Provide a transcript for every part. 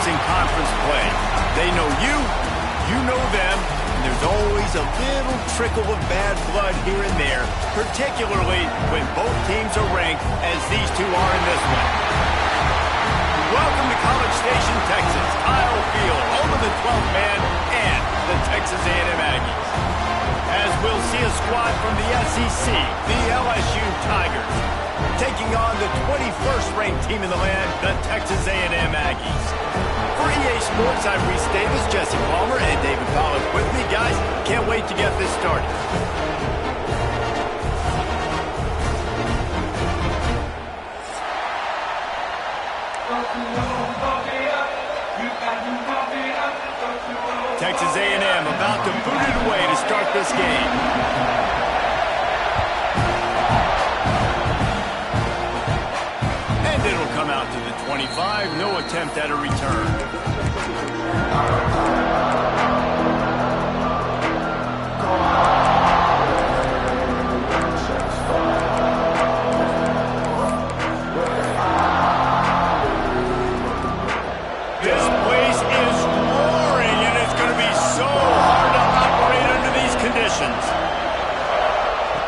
matchups in conference play. They know you, you know them, and there's always a little trickle of bad blood here and there, particularly when both teams are ranked as these two are in this one. Welcome to College Station, Texas, Kyle Field, home of the 12th man and the Texas A&M Aggies. As we'll see a squad from the SEC, the LSU Tigers, taking on the 21st ranked team in the land, the Texas A&M Aggies. For EA Sports, I'm Reese Davis, Jesse Palmer, and David Collins with me. Guys, can't wait to get this started. Texas A&M about to boot it away to start this game. And it'll come out to the 25. No attempt at a return.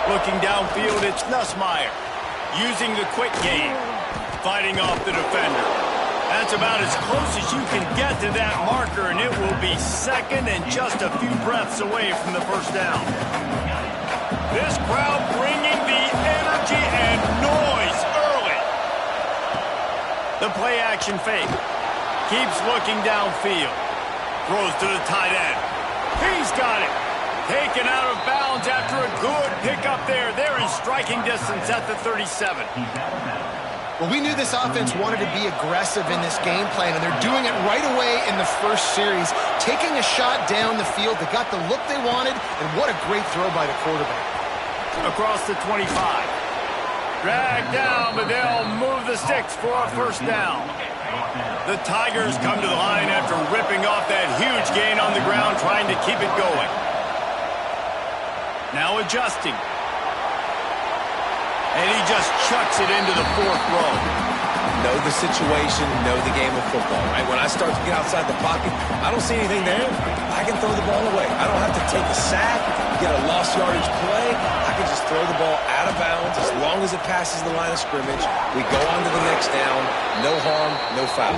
Looking downfield, it's Nussmeier. Using the quick game. Fighting off the defender. That's about as close as you can get to that marker, and it will be second and just a few breaths away from the first down. This crowd bringing the energy and noise early. The play action fake. Keeps looking downfield. Throws to the tight end. He's got it. Taken out of bounds after a good pickup there. They're in striking distance at the 37. Well, we knew this offense wanted to be aggressive in this game plan, and they're doing it right away in the first series. Taking a shot down the field, they got the look they wanted, and what a great throw by the quarterback. Across the 25. Dragged down, but they'll move the sticks for a first down. The Tigers come to the line after ripping off that huge gain on the ground, trying to keep it going. Now adjusting. And he just chucks it into the fourth row. Know the situation, know the game of football, right? When I start to get outside the pocket, I don't see anything there. I can throw the ball away. I don't have to take a sack, get a lost yardage play. I can just throw the ball out of bounds as long as it passes the line of scrimmage. We go on to the next down. No harm, no foul.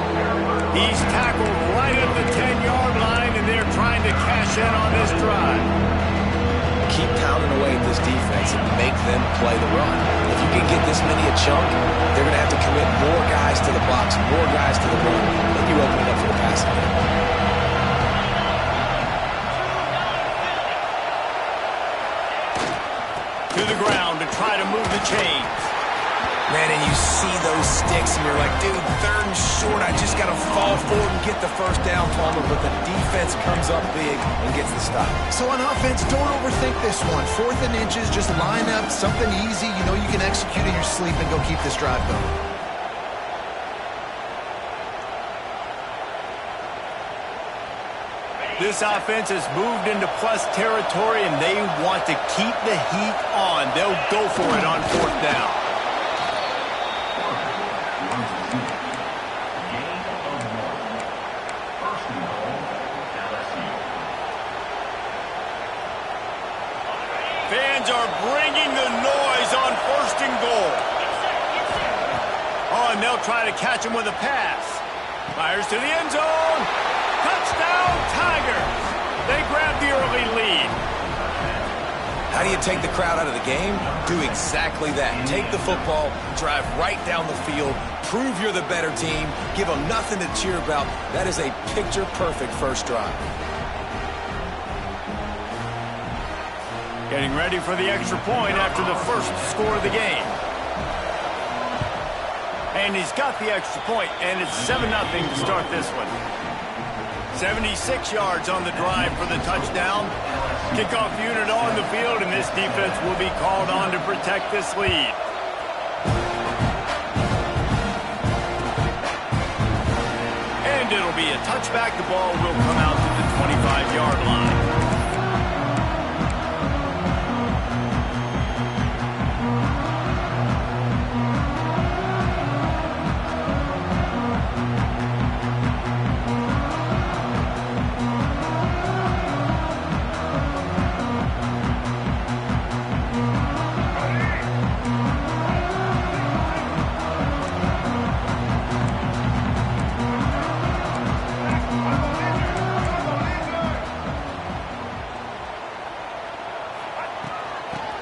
He's tackled right at the 10-yard line, and they're trying to cash in on this drive. Keep pounding away at this defense and make them play the run. If you can get this many a chunk, they're going to have to commit more guys to the box, more guys to the run, then you open it up for the passing game. To the ground to try to move the chains. Man, and you see those sticks, and you're like, dude, third and short, I just got to fall forward and get the first down, Palmer, but the defense comes up big and gets the stop. So on offense, don't overthink this one. 4th and inches, just line up, something easy. You know you can execute in your sleep and go keep this drive going. This offense has moved into plus territory, and they want to keep the heat on. They'll go for it on 4th down. Fans are bringing the noise on 1st and goal. Oh, and they'll try to catch him with a pass. Fires to the end zone. Touchdown, Tigers. They grab the early lead. How do you take the crowd out of the game? Do exactly that. Take the football, drive right down the field, prove you're the better team, give them nothing to cheer about. That is a picture-perfect first drive. Getting ready for the extra point after the first score of the game. And he's got the extra point, and it's 7-0 to start this one. 76 yards on the drive for the touchdown. Kickoff unit on the field, and this defense will be called on to protect this lead. And it'll be a touchback. The ball will come out to the 25-yard line.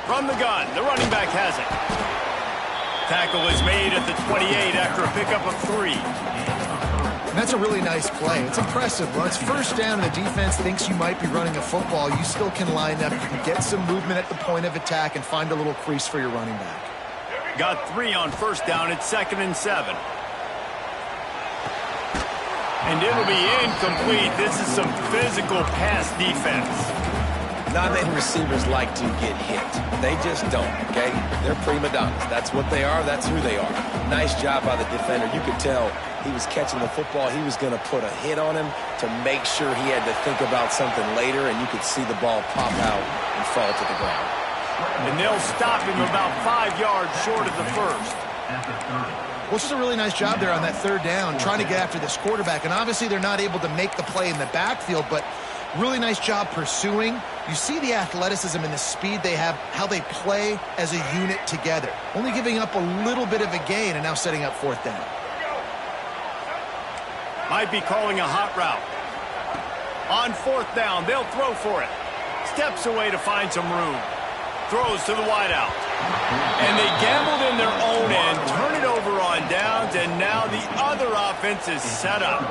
From the gun, the running back has it. Tackle is made at the 28 after a pickup of 3. And that's a really nice play. It's impressive. Well, it's first down and the defense thinks you might be running a football. You still can line up. You can get some movement at the point of attack and find a little crease for your running back. Got 3 on first down. It's 2nd and 7. And it'll be incomplete. This is some physical pass defense. Non-native receivers like to get hit. They just don't, okay? They're prima donnas. That's what they are. That's who they are. Nice job by the defender. You could tell he was catching the football. He was going to put a hit on him to make sure he had to think about something later, and you could see the ball pop out and fall to the ground. And they'll stop him about 5 yards short of the first. Well, it's just a really nice job there on that third down, trying to get after this quarterback. And obviously they're not able to make the play in the backfield, but really nice job pursuing. You see the athleticism and the speed they have, how they play as a unit together. Only giving up a little bit of a gain and now setting up 4th down. Might be calling a hot route. On 4th down, they'll throw for it. Steps away to find some room. Throws to the wideout. And they gambled in their own end, turn it over on downs, and now the other offense is set up.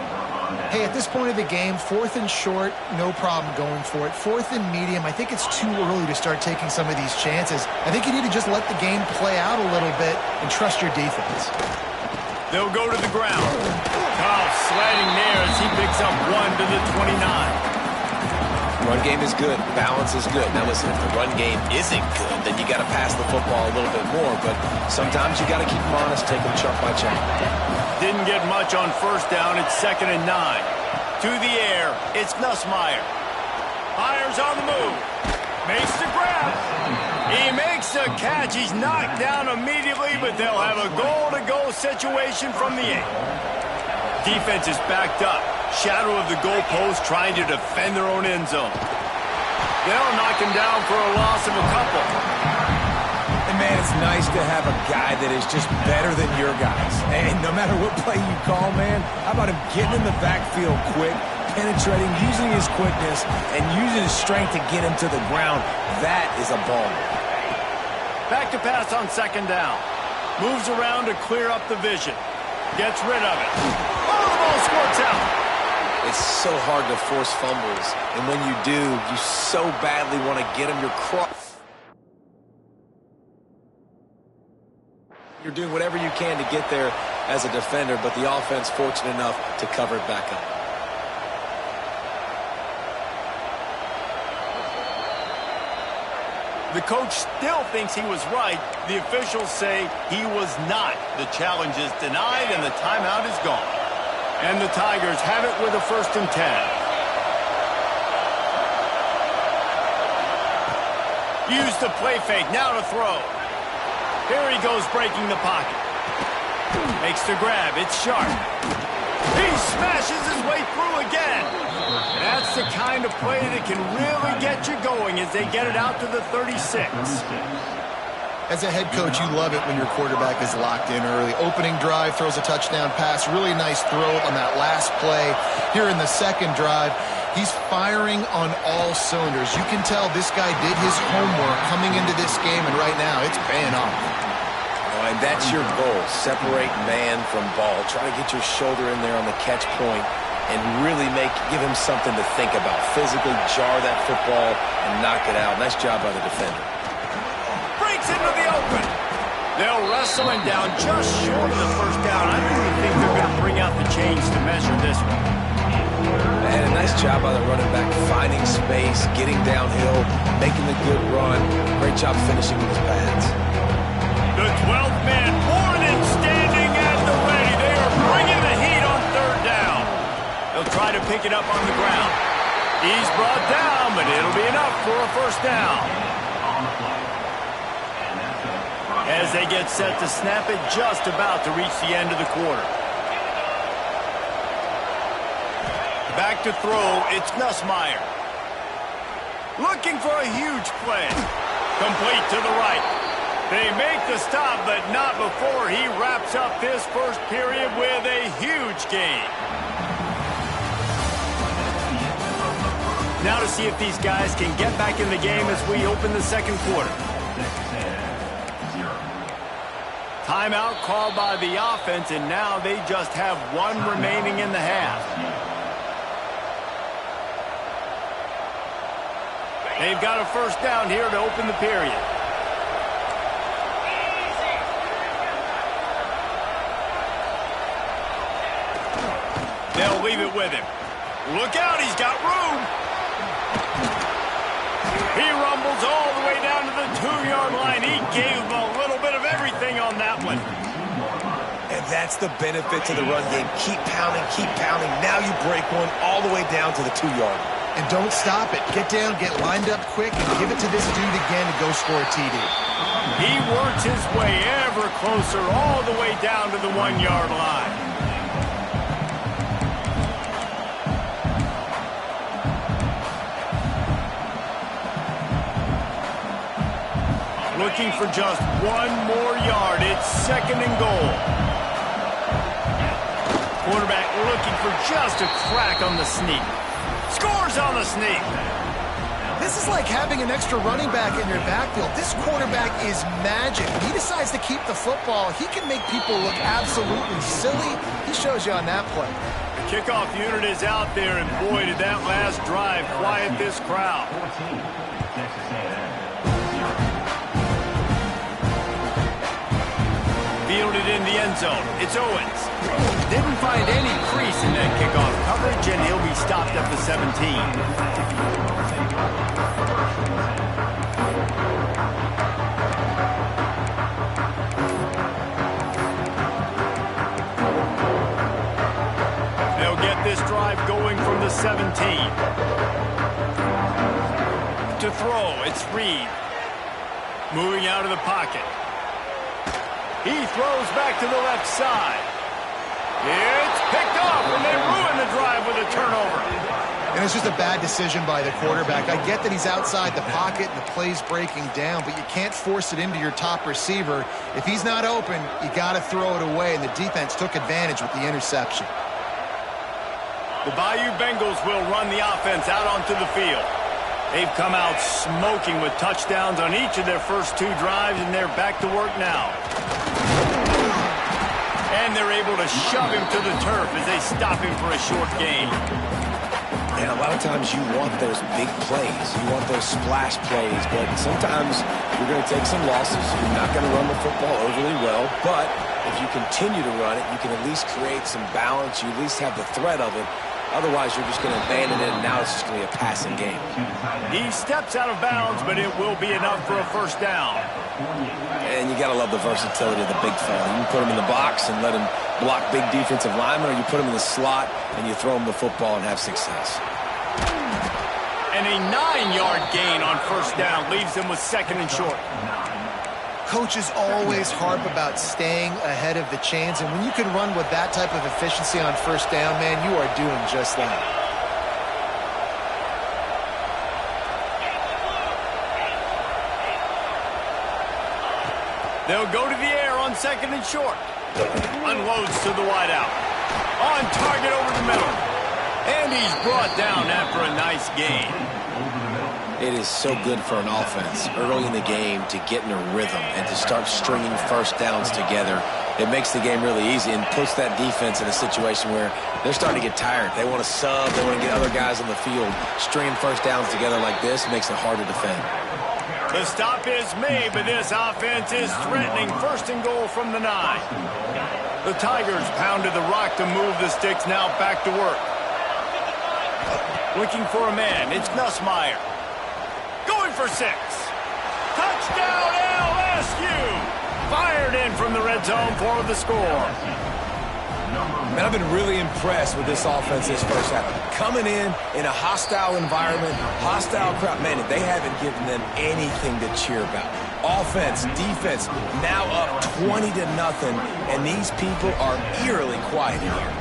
Hey, at this point of the game, 4th and short, no problem going for it. 4th and medium, I think it's too early to start taking some of these chances. I think you need to just let the game play out a little bit and trust your defense. They'll go to the ground. Kyle sliding there as he picks up 1 to the 29. Run game is good. Balance is good. Now listen, if the run game isn't good, then you got to pass the football a little bit more. But sometimes you got to keep them honest, take them chunk by chunk. Didn't get much on first down. It's 2nd and 9. To the air, it's Nussmeier. Fires on the move. Makes the grab. He makes the catch. He's knocked down immediately, but they'll have a goal-to-goal situation from the 8. Defense is backed up. Shadow of the goalpost trying to defend their own end zone. They'll knock him down for a loss of a couple. And, man, it's nice to have a guy that is just better than your guys. And no matter what play you call, man, how about him getting in the backfield quick, penetrating, using his quickness, and using his strength to get him to the ground. That is a ball. Back to pass on 2nd down. Moves around to clear up the vision. Gets rid of it. Oh, the ball squirts out. It's so hard to force fumbles, and when you do, you so badly want to get them your cross. You're doing whatever you can to get there as a defender, but the offense fortunate enough to cover it back up. The coach still thinks he was right. The officials say he was not. The challenge is denied, and the timeout is gone. And the Tigers have it with a 1st and 10. Use the play fake, now to throw. Here he goes breaking the pocket. Makes the grab, it's sharp. He smashes his way through again. That's the kind of play that can really get you going as they get it out to the 36. As a head coach, you love it when your quarterback is locked in early. Opening drive, throws a touchdown pass. Really nice throw on that last play. Here in the 2nd drive, he's firing on all cylinders. You can tell this guy did his homework coming into this game, and right now it's paying off. And that's your goal. Separate man from ball. Try to get your shoulder in there on the catch point and really give him something to think about. Physically jar that football and knock it out. Nice job by the defender. Into the open. They'll wrestle him down just short of the 1st down. I don't even think they're going to bring out the chains to measure this one. And a nice job by the running back, finding space, getting downhill, making the good run. Great job finishing with his pads. The 12th man, born and standing at the ready. They are bringing the heat on 3rd down. They'll try to pick it up on the ground. He's brought down, but it'll be enough for a 1st down. As they get set to snap it, just about to reach the end of the quarter. Back to throw, it's Nussmeier. Looking for a huge play. Complete to the right. They make the stop, but not before he wraps up this first period with a huge gain. Now to see if these guys can get back in the game as we open the 2nd quarter. Timeout called by the offense, and now they just have one remaining in the half. They've got a first down here to open the period. They'll leave it with him. Look out, he's got room. He rumbles all the way down to the 2-yard line. He gave him a little bit of everything on that one. And that's the benefit to the run game. Keep pounding, keep pounding. Now you break one all the way down to the 2-yard. And don't stop it. Get down, get lined up quick, and give it to this dude again to go score a TD. He works his way ever closer all the way down to the 1-yard line. Looking for just one more yard. It's 2nd and goal. Quarterback looking for just a crack on the sneak. Scores on the sneak. This is like having an extra running back in your backfield. This quarterback is magic. When he decides to keep the football, he can make people look absolutely silly. He shows you on that play. The kickoff unit is out there, and boy, did that last drive quiet this crowd. Fielded in the end zone. It's Owens. Didn't find any crease in that kickoff coverage, and he'll be stopped at the 17. They'll get this drive going from the 17. To throw, it's Reed. Moving out of the pocket. He throws back to the left side. It's picked up, and they ruin the drive with a turnover. And it's just a bad decision by the quarterback. I get that he's outside the pocket and the play's breaking down, but you can't force it into your top receiver. If he's not open, you got to throw it away, and the defense took advantage with the interception. The Bayou Bengals will run the offense out onto the field. They've come out smoking with touchdowns on each of their first 2 drives, and they're back to work now. And they're able to shove him to the turf as they stop him for a short gain. And a lot of times you want those big plays. You want those splash plays, but sometimes you're going to take some losses. You're not going to run the football overly well, but if you continue to run it, you can at least create some balance. You at least have the threat of it. Otherwise, you're just going to abandon it, and now it's just going to be a passing game. He steps out of bounds, but it will be enough for a first down. And you got to love the versatility of the big fella. You can put him in the box and let him block big defensive linemen, or you put him in the slot and you throw him the football and have success. And a 9-yard gain on first down leaves them with 2nd and short. Coaches always harp about staying ahead of the chains, and when you can run with that type of efficiency on first down, man, you are doing just that. They'll go to the air on 2nd and short. Unloads to the wideout. On target over the middle. And he's brought down after a nice gain. It is so good for an offense early in the game to get in a rhythm and to start stringing first downs together. It makes the game really easy and puts that defense in a situation where they're starting to get tired. They want to sub. They want to get other guys on the field. Stringing first downs together like this makes it hard to defend. The stop is made, but this offense is threatening 1st and goal from the 9. The Tigers pounded the rock to move the sticks, now back to work. Looking for a man, it's Nussmeier. Going for 6. Touchdown LSU! Fired in from the red zone for the score. Man, I've been really impressed with this offense this first half. Coming in a hostile environment, hostile crowd. Man, they haven't given them anything to cheer about. Offense, defense, now up 20-0, and these people are eerily quiet here.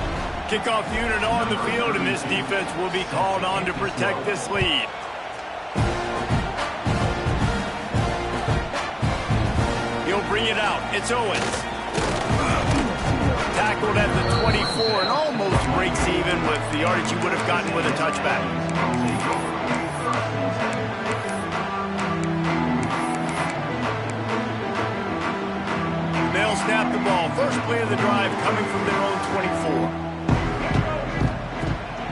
Kickoff unit on the field, and this defense will be called on to protect this lead. He'll bring it out. It's Owens. Tackled at the 24 and almost breaks even with the yardage he would have gotten with a touchback. first play of the drive coming from their own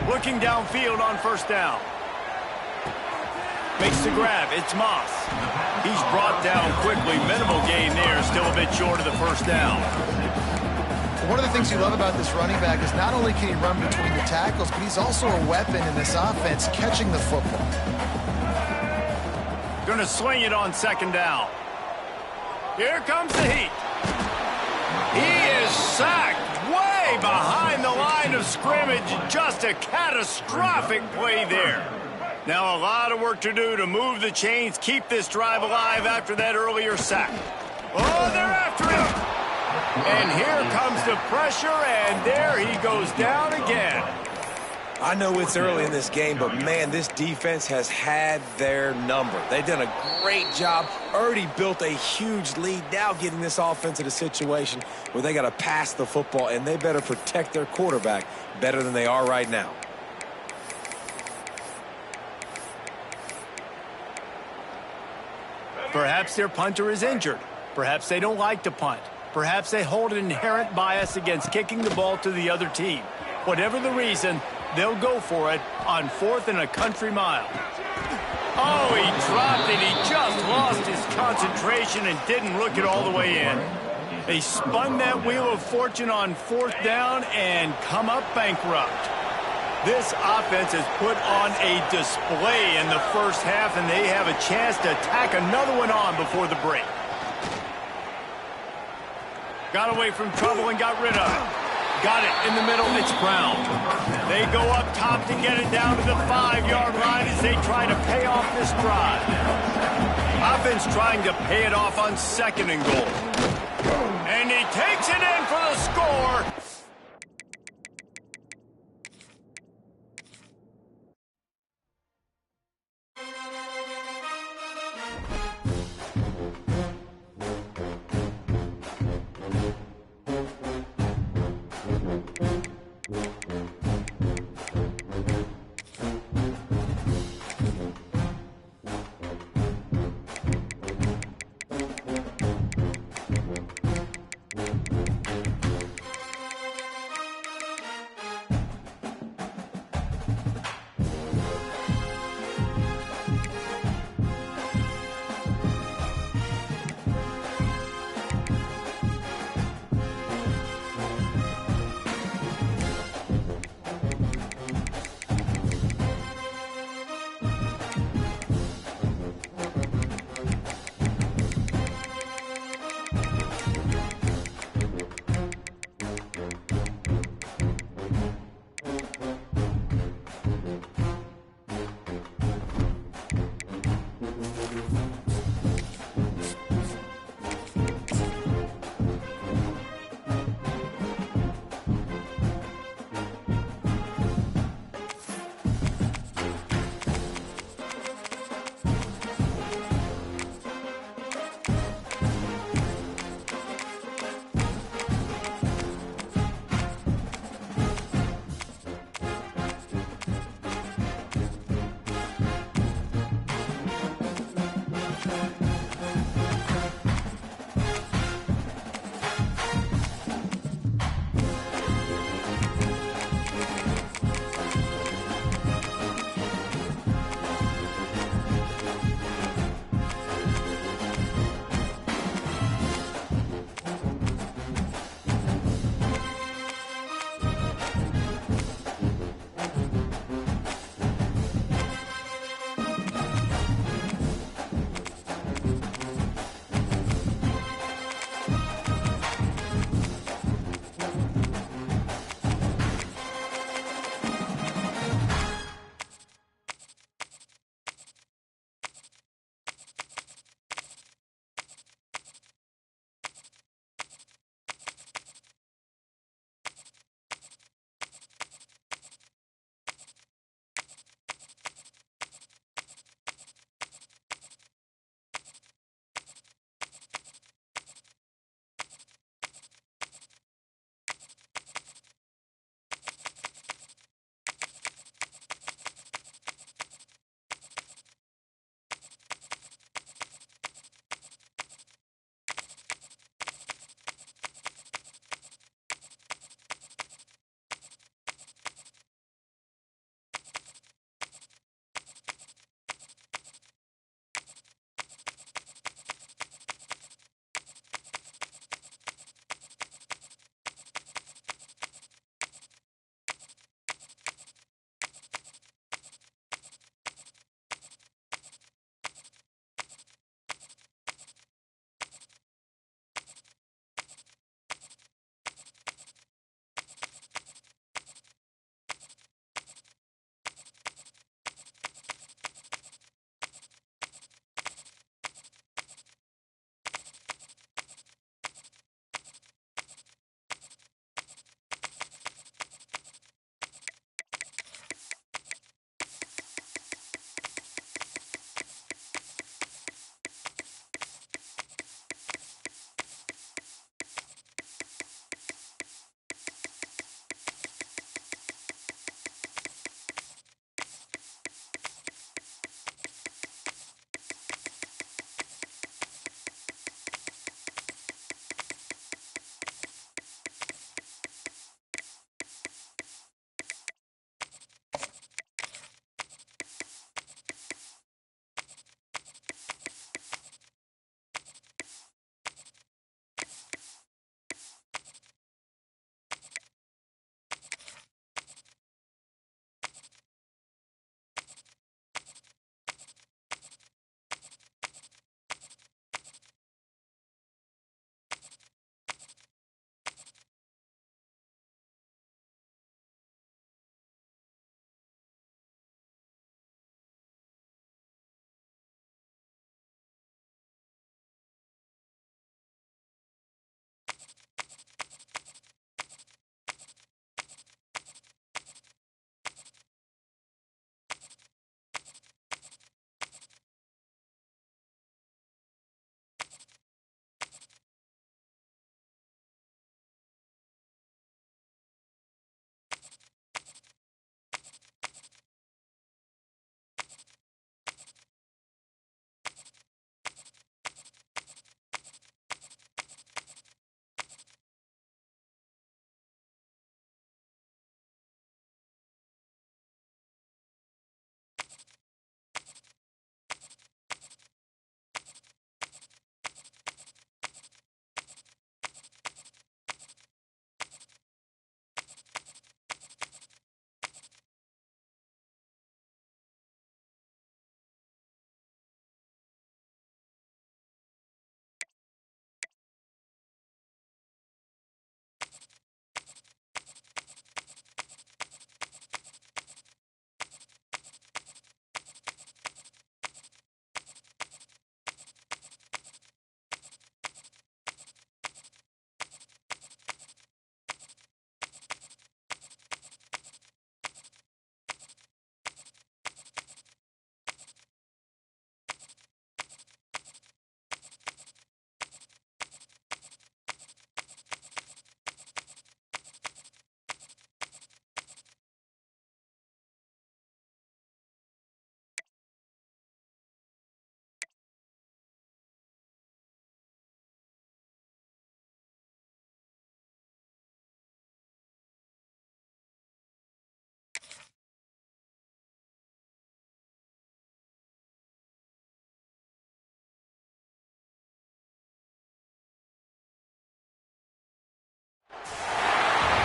24. Looking downfield on first down. Makes the grab. It's Moss. He's brought down quickly. Minimal gain there. Still a bit short of the first down. One of the things you love about this running back is not only can he run between the tackles, but he's also a weapon in this offense catching the football. Going to sling it on second down. Here comes the heat. He is sacked way behind the line of scrimmage. Just a catastrophic play there. Now a lot of work to do to move the chains, keep this drive alive after that earlier sack. Oh, they're after him. And here comes the pressure, and there he goes down again. I know it's early in this game, but, man, this defense has had their number. They've done a great job, already built a huge lead, now getting this offense in a situation where they got to pass the football, and they better protect their quarterback better than they are right now. Perhaps their punter is injured. Perhaps they don't like to punt. Perhaps they hold an inherent bias against kicking the ball to the other team. Whatever the reason, they'll go for it on 4th and a country mile. Oh, he dropped it. He just lost his concentration and didn't look it all the way in. They spun that wheel of fortune on 4th down and come up bankrupt. This offense has put on a display in the first half, and they have a chance to tack another one on before the break. Got away from trouble and got rid of it. Got it in the middle. It's Brown. They go up top to get it down to the 5-yard line as they try to pay off this drive. Offense trying to pay it off on 2nd and goal. And he takes it in for the score.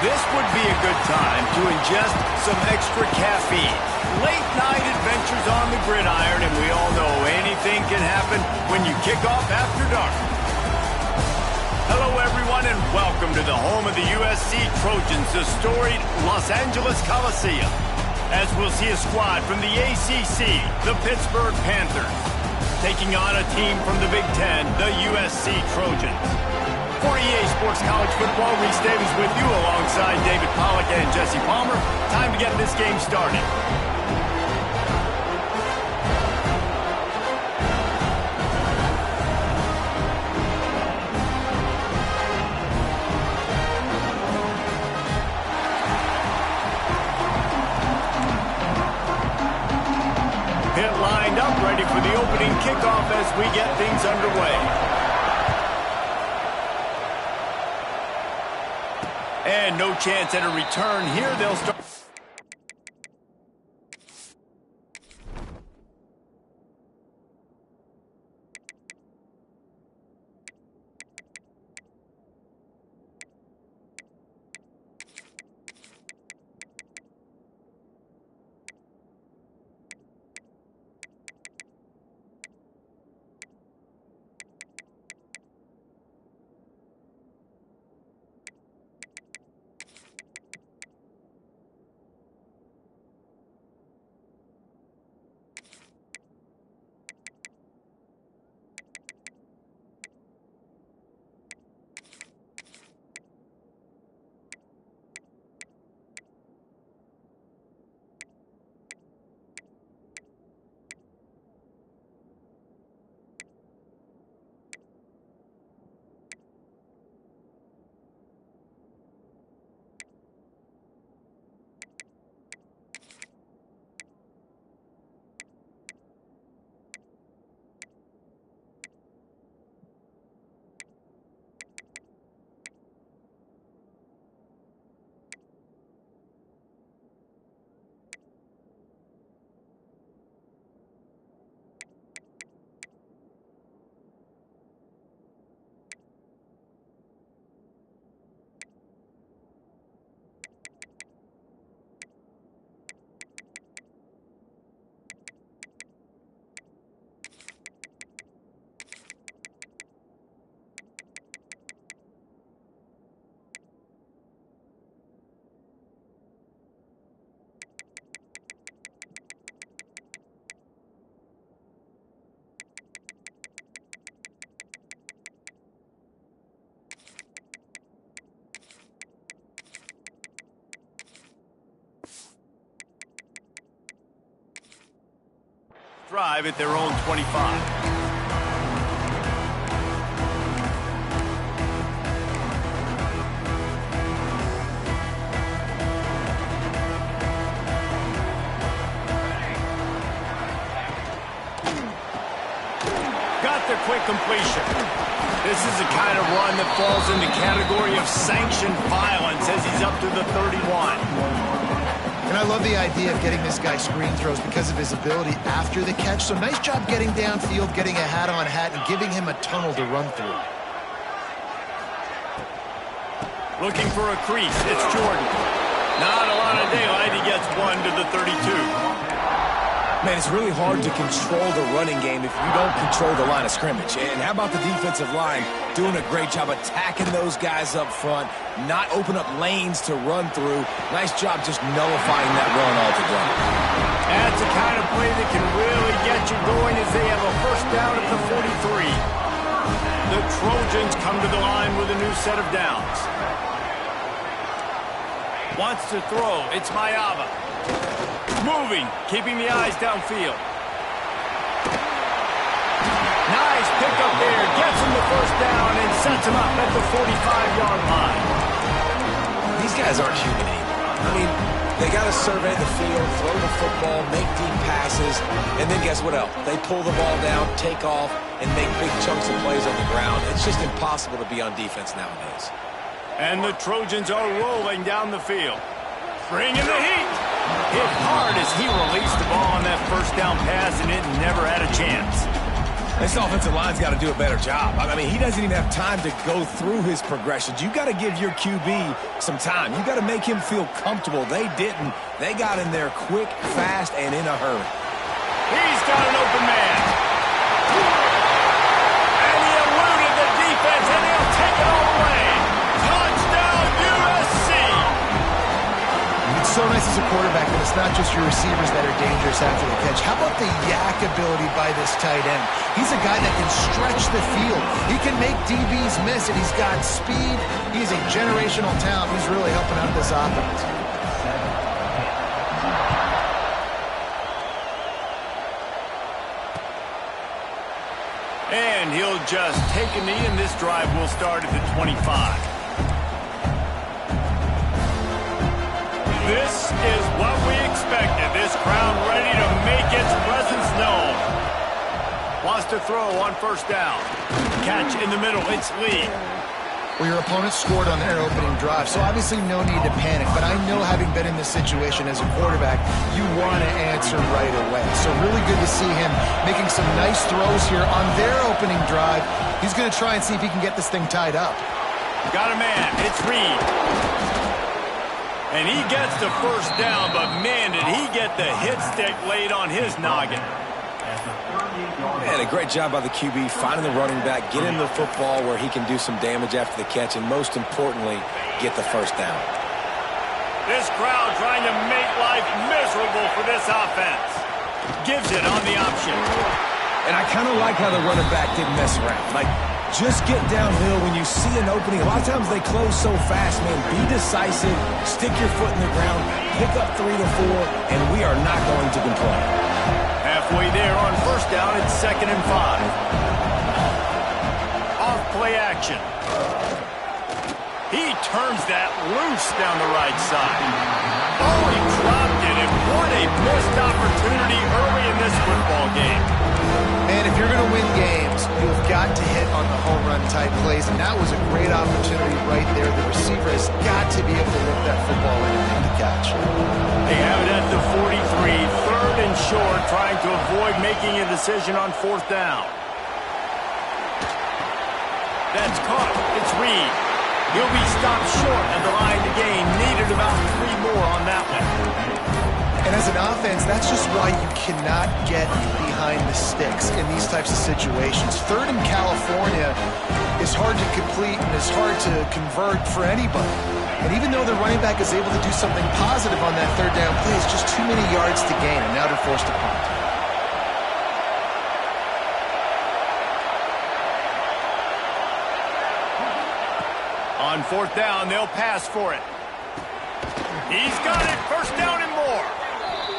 This would be a good time to ingest some extra caffeine. Late night adventures on the gridiron, and we all know anything can happen when you kick off after dark. Hello, everyone, and welcome to the home of the USC Trojans, the storied Los Angeles Coliseum. As we'll see a squad from the ACC, the Pittsburgh Panthers, taking on a team from the Big Ten, the USC Trojans. For EA Sports College Football, Reese Davis with you alongside David Pollack and Jesse Palmer. Time to get this game started. Pit lined up, ready for the opening kickoff as we get things underway. And no chance at a return here. They'll start. Drive at their own 25. Got the quick completion. This is the kind of run that falls in the category of sanctioned violence as he's up to the 31. And I love the idea of getting this guy screen throws because of his ability after the catch. So nice job getting downfield, getting a hat-on-hat, and giving him a tunnel to run through. Looking for a crease. It's Jordan. Not a lot of daylight. He gets one to the 32. Man, it's really hard to control the running game if you don't control the line of scrimmage. And how about the defensive line doing a great job attacking those guys up front, not open up lanes to run through. Nice job just nullifying that run altogether. That's the kind of play that can really get you going as they have a first down at the 43. The Trojans come to the line with a new set of downs. Wants to throw. It's Mayava. Moving, keeping the eyes downfield. Nice pickup there. Gets him the first down and sets him up at the 45-yard line. These guys aren't human anymore. I mean, they got to survey the field, throw the football, make deep passes, and then guess what else? They pull the ball down, take off, and make big chunks of plays on the ground. It's just impossible to be on defense nowadays. And the Trojans are rolling down the field. Bringing the heat. Hit hard as he released the ball on that first down pass, and it never had a chance. This offensive line's got to do a better job. I mean, he doesn't even have time to go through his progressions. You got to give your QB some time. You got to make him feel comfortable. They didn't. They got in there quick, fast, and in a hurry. He's got an open man. And he eluded the defense, and he'll take it all away. Touchdown, USC. It's so nice as a quarterback that it's not just your receivers that are dangerous after the catch. How about the yak ability by this tight end? He's a guy that can stretch the field. He can make DBs miss, and he's got speed. He's a generational talent. He's really helping out this offense. And he'll just take a knee, and this drive will start at the 25. This is what we expected. This crowd ready to make its presence known. Wants to throw on first down. Catch in the middle. It's Lee. Well, your opponent scored on their opening drive, so obviously no need to panic. But I know, having been in this situation as a quarterback, you want to answer right away. So really good to see him making some nice throws here on their opening drive. He's going to try and see if he can get this thing tied up. Got a man. It's Reed. And he gets the first down, but man, did he get the hit stick laid on his noggin. Man, a great job by the QB, finding the running back, getting the football where he can do some damage after the catch, and most importantly, get the first down. This crowd trying to make life miserable for this offense. Gives it on the option. And I kind of like how the running back didn't mess around. Like, just get downhill when you see an opening. A lot of times they close so fast, man. Be decisive, stick your foot in the ground, pick up 3 to 4, and we are not going to complain. Halfway there on first down, it's 2nd and 5. Off play action. He turns that loose down the right side. Oh, he dropped it, and what a missed opportunity early in this football game. And if you're going to win games, you've got to hit on the home run type plays, and that was a great opportunity right there. The receiver has got to be able to lift that football in and make the catch. They have it at the 43, 3rd and short, trying to avoid making a decision on 4th down. That's caught. It's Reed. He'll be stopped short at the line to gain. Needed about 3 more on that one. And as an offense, that's just why you cannot get behind the sticks in these types of situations. 3rd in California is hard to complete and is hard to convert for anybody. And even though the running back is able to do something positive on that 3rd down play, it's just too many yards to gain, and now they're forced to punt. On 4th down, they'll pass for it. He's got it. First down and more.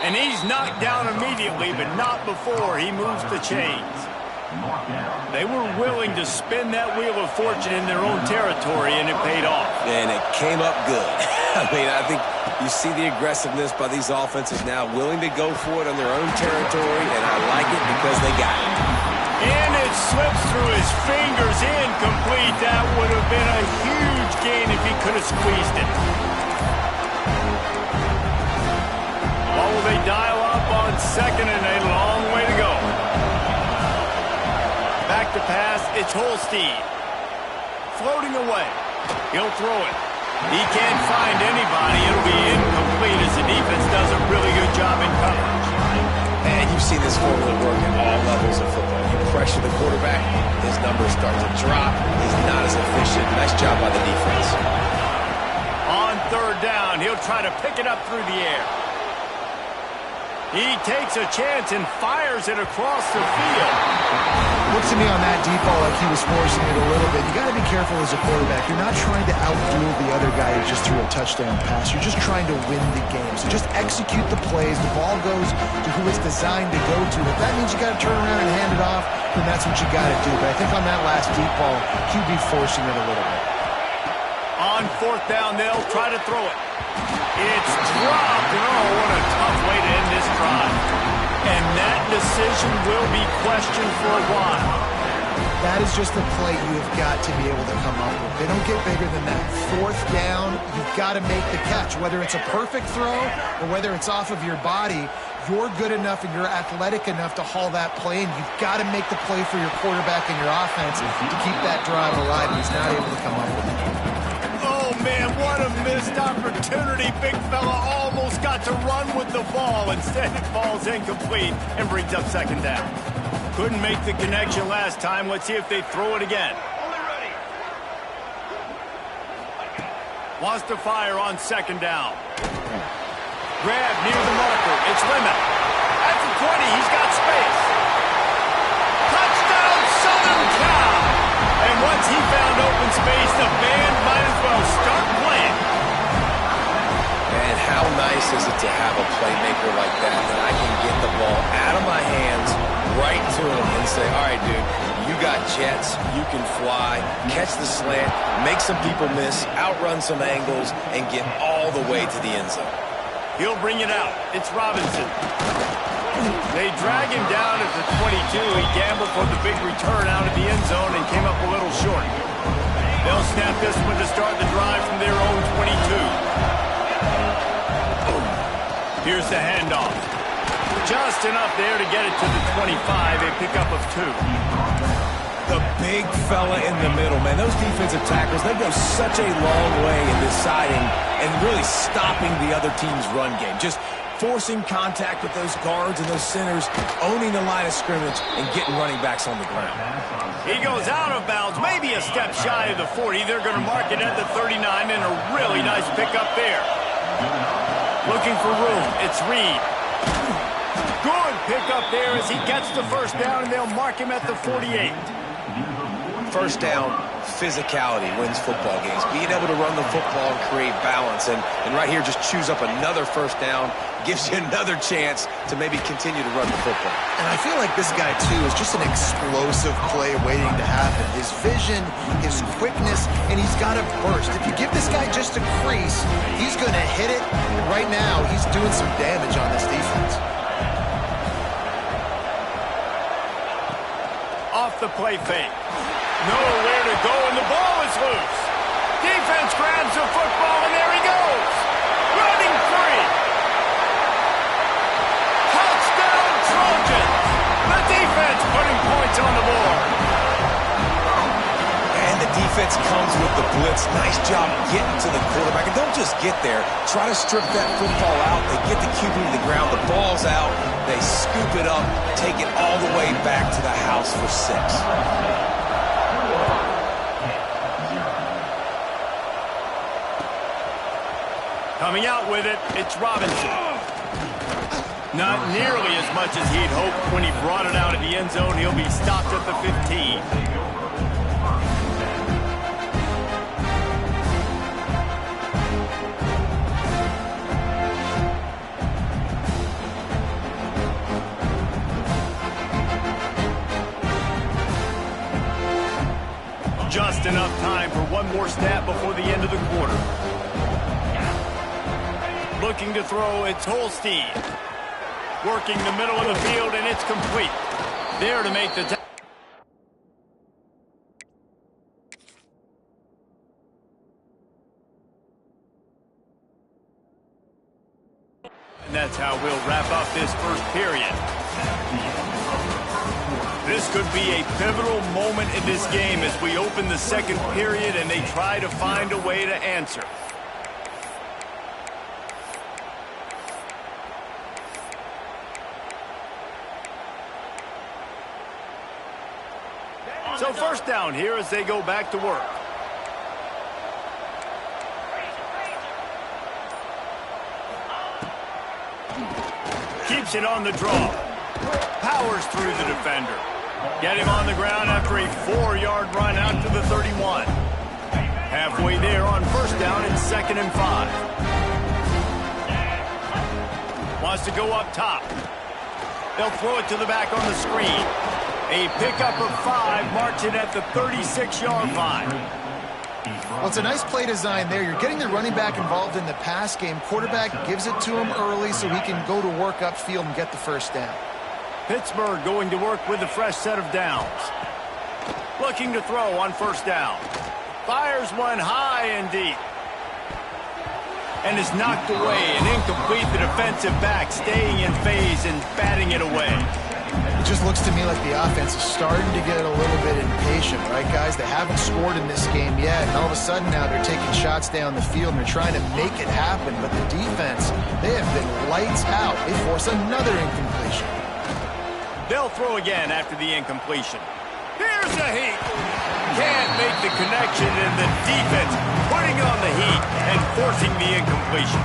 And he's knocked down immediately, but not before he moves the chains. They were willing to spin that wheel of fortune in their own territory, and it paid off. And it came up good. I mean, I think you see the aggressiveness by these offenses now, willing to go for it on their own territory, and I like it because they got it. And it slips through his fingers, incomplete. That would have been a huge gain if he could have squeezed it. What will they dial up on 2nd and a long way to go? Back to pass, it's Holstein. Floating away. He'll throw it. He can't find anybody. It'll be incomplete as the defense does a really good job in coverage. And you've seen this formula work at all levels of football. You pressure the quarterback, his numbers start to drop. He's not as efficient. Nice job by the defense. On 3rd down, he'll try to pick it up through the air. He takes a chance and fires it across the field. Looks to me on that deep ball like he was forcing it a little bit. You got to be careful as a quarterback. You're not trying to outduel the other guy who just threw a touchdown pass. You're just trying to win the game. So just execute the plays. The ball goes to who it's designed to go to. If that means you got to turn around and hand it off, then that's what you got to do. But I think on that last deep ball, QB forcing it a little bit. On 4th down, they'll try to throw it. It's dropped, and oh, what a tough way to end this drive. And that decision will be questioned for a while. That is just a play you have got to be able to come up with. They don't get bigger than that. 4th down, you've got to make the catch. Whether it's a perfect throw or whether it's off of your body, you're good enough and you're athletic enough to haul that play, and you've got to make the play for your quarterback and your offense to keep that drive alive, and he's not able to come up with it. Oh, man, what a missed opportunity. Big fella almost got to run with the ball. Instead, it falls incomplete and brings up second down. Couldn't make the connection last time. Let's see if they throw it again. Wants to fire on second down. Grab near the marker. It's Lemon. At the 20, he's got space. Touchdown, Southern Cal! And once he found open space, the band might as well start playing. Man, how nice is it to have a playmaker like that I can get the ball out of my hands right to him and say, all right, dude, you got jets, you can fly, catch the slant, make some people miss, outrun some angles, and get all the way to the end zone. He'll bring it out. It's Robinson. They drag him down at the 22. He gambled for the big return out of the end zone and came up a little short. They'll snap this one to start the drive from their own 22. Here's the handoff. Just enough there to get it to the 25. A pickup of 2. The big fella in the middle, man. Those defensive tackles, they go such a long way in deciding and really stopping the other team's run game. Just forcing contact with those guards and those centers, owning the line of scrimmage, and getting running backs on the ground. He goes out of bounds, maybe a step shy of the 40. They're going to mark it at the 39, and a really nice pickup there. Looking for room. It's Reed. Good pickup there as he gets the first down, and they'll mark him at the 48. First down, physicality wins football games. Being able to run the football and create balance. And right here, just choose up another first down, gives you another chance to maybe continue to run the football. And I feel like this guy, too, is just an explosive play waiting to happen. His vision, his quickness, and he's got a burst. If you give this guy just a crease, he's going to hit it. And right now, he's doing some damage on this defense. Off the play fake. Nowhere to go, and the ball is loose. Defense grabs the football, and there he goes. Running free. Touchdown, Trojans. The defense putting points on the board. And the defense comes with the blitz. Nice job getting to the quarterback. And don't just get there. Try to strip that football out. They get the QB to the ground. The ball's out. They scoop it up, take it all the way back to the house for 6. Coming out with it, it's Robinson. Not nearly as much as he'd hoped when he brought it out of the end zone. He'll be stopped at the 15. Just enough time for one more snap before the end of the quarter. Looking to throw, it's Holstein. Working the middle of the field, and it's complete. There to make the tackle. And that's how we'll wrap up this first period. This could be a pivotal moment in this game as we open the second period and they try to find a way to answer. So first down here as they go back to work. Keeps it on the draw. Powers through the defender. Get him on the ground after a 4-yard run out to the 31. Halfway there on first down and 2nd and 5. Wants to go up top. They'll throw it to the back on the screen. A pickup of 5 marks it at the 36-yard line. Well, it's a nice play design there. You're getting the running back involved in the pass game. Quarterback gives it to him early so he can go to work upfield and get the first down. Pittsburgh going to work with a fresh set of downs. Looking to throw on first down. Fires one high and deep. and is knocked away and incomplete. The defensive back staying in phase and batting it away. It just looks to me like the offense is starting to get a little bit impatient, right, guys? They haven't scored in this game yet, and all of a sudden now they're taking shots down the field and they're trying to make it happen. But the defense, they have been lights out. They force another incompletion. They'll throw again after the incompletion. Here's the heat. Can't make the connection, and the defense putting on the heat and forcing the incompletion.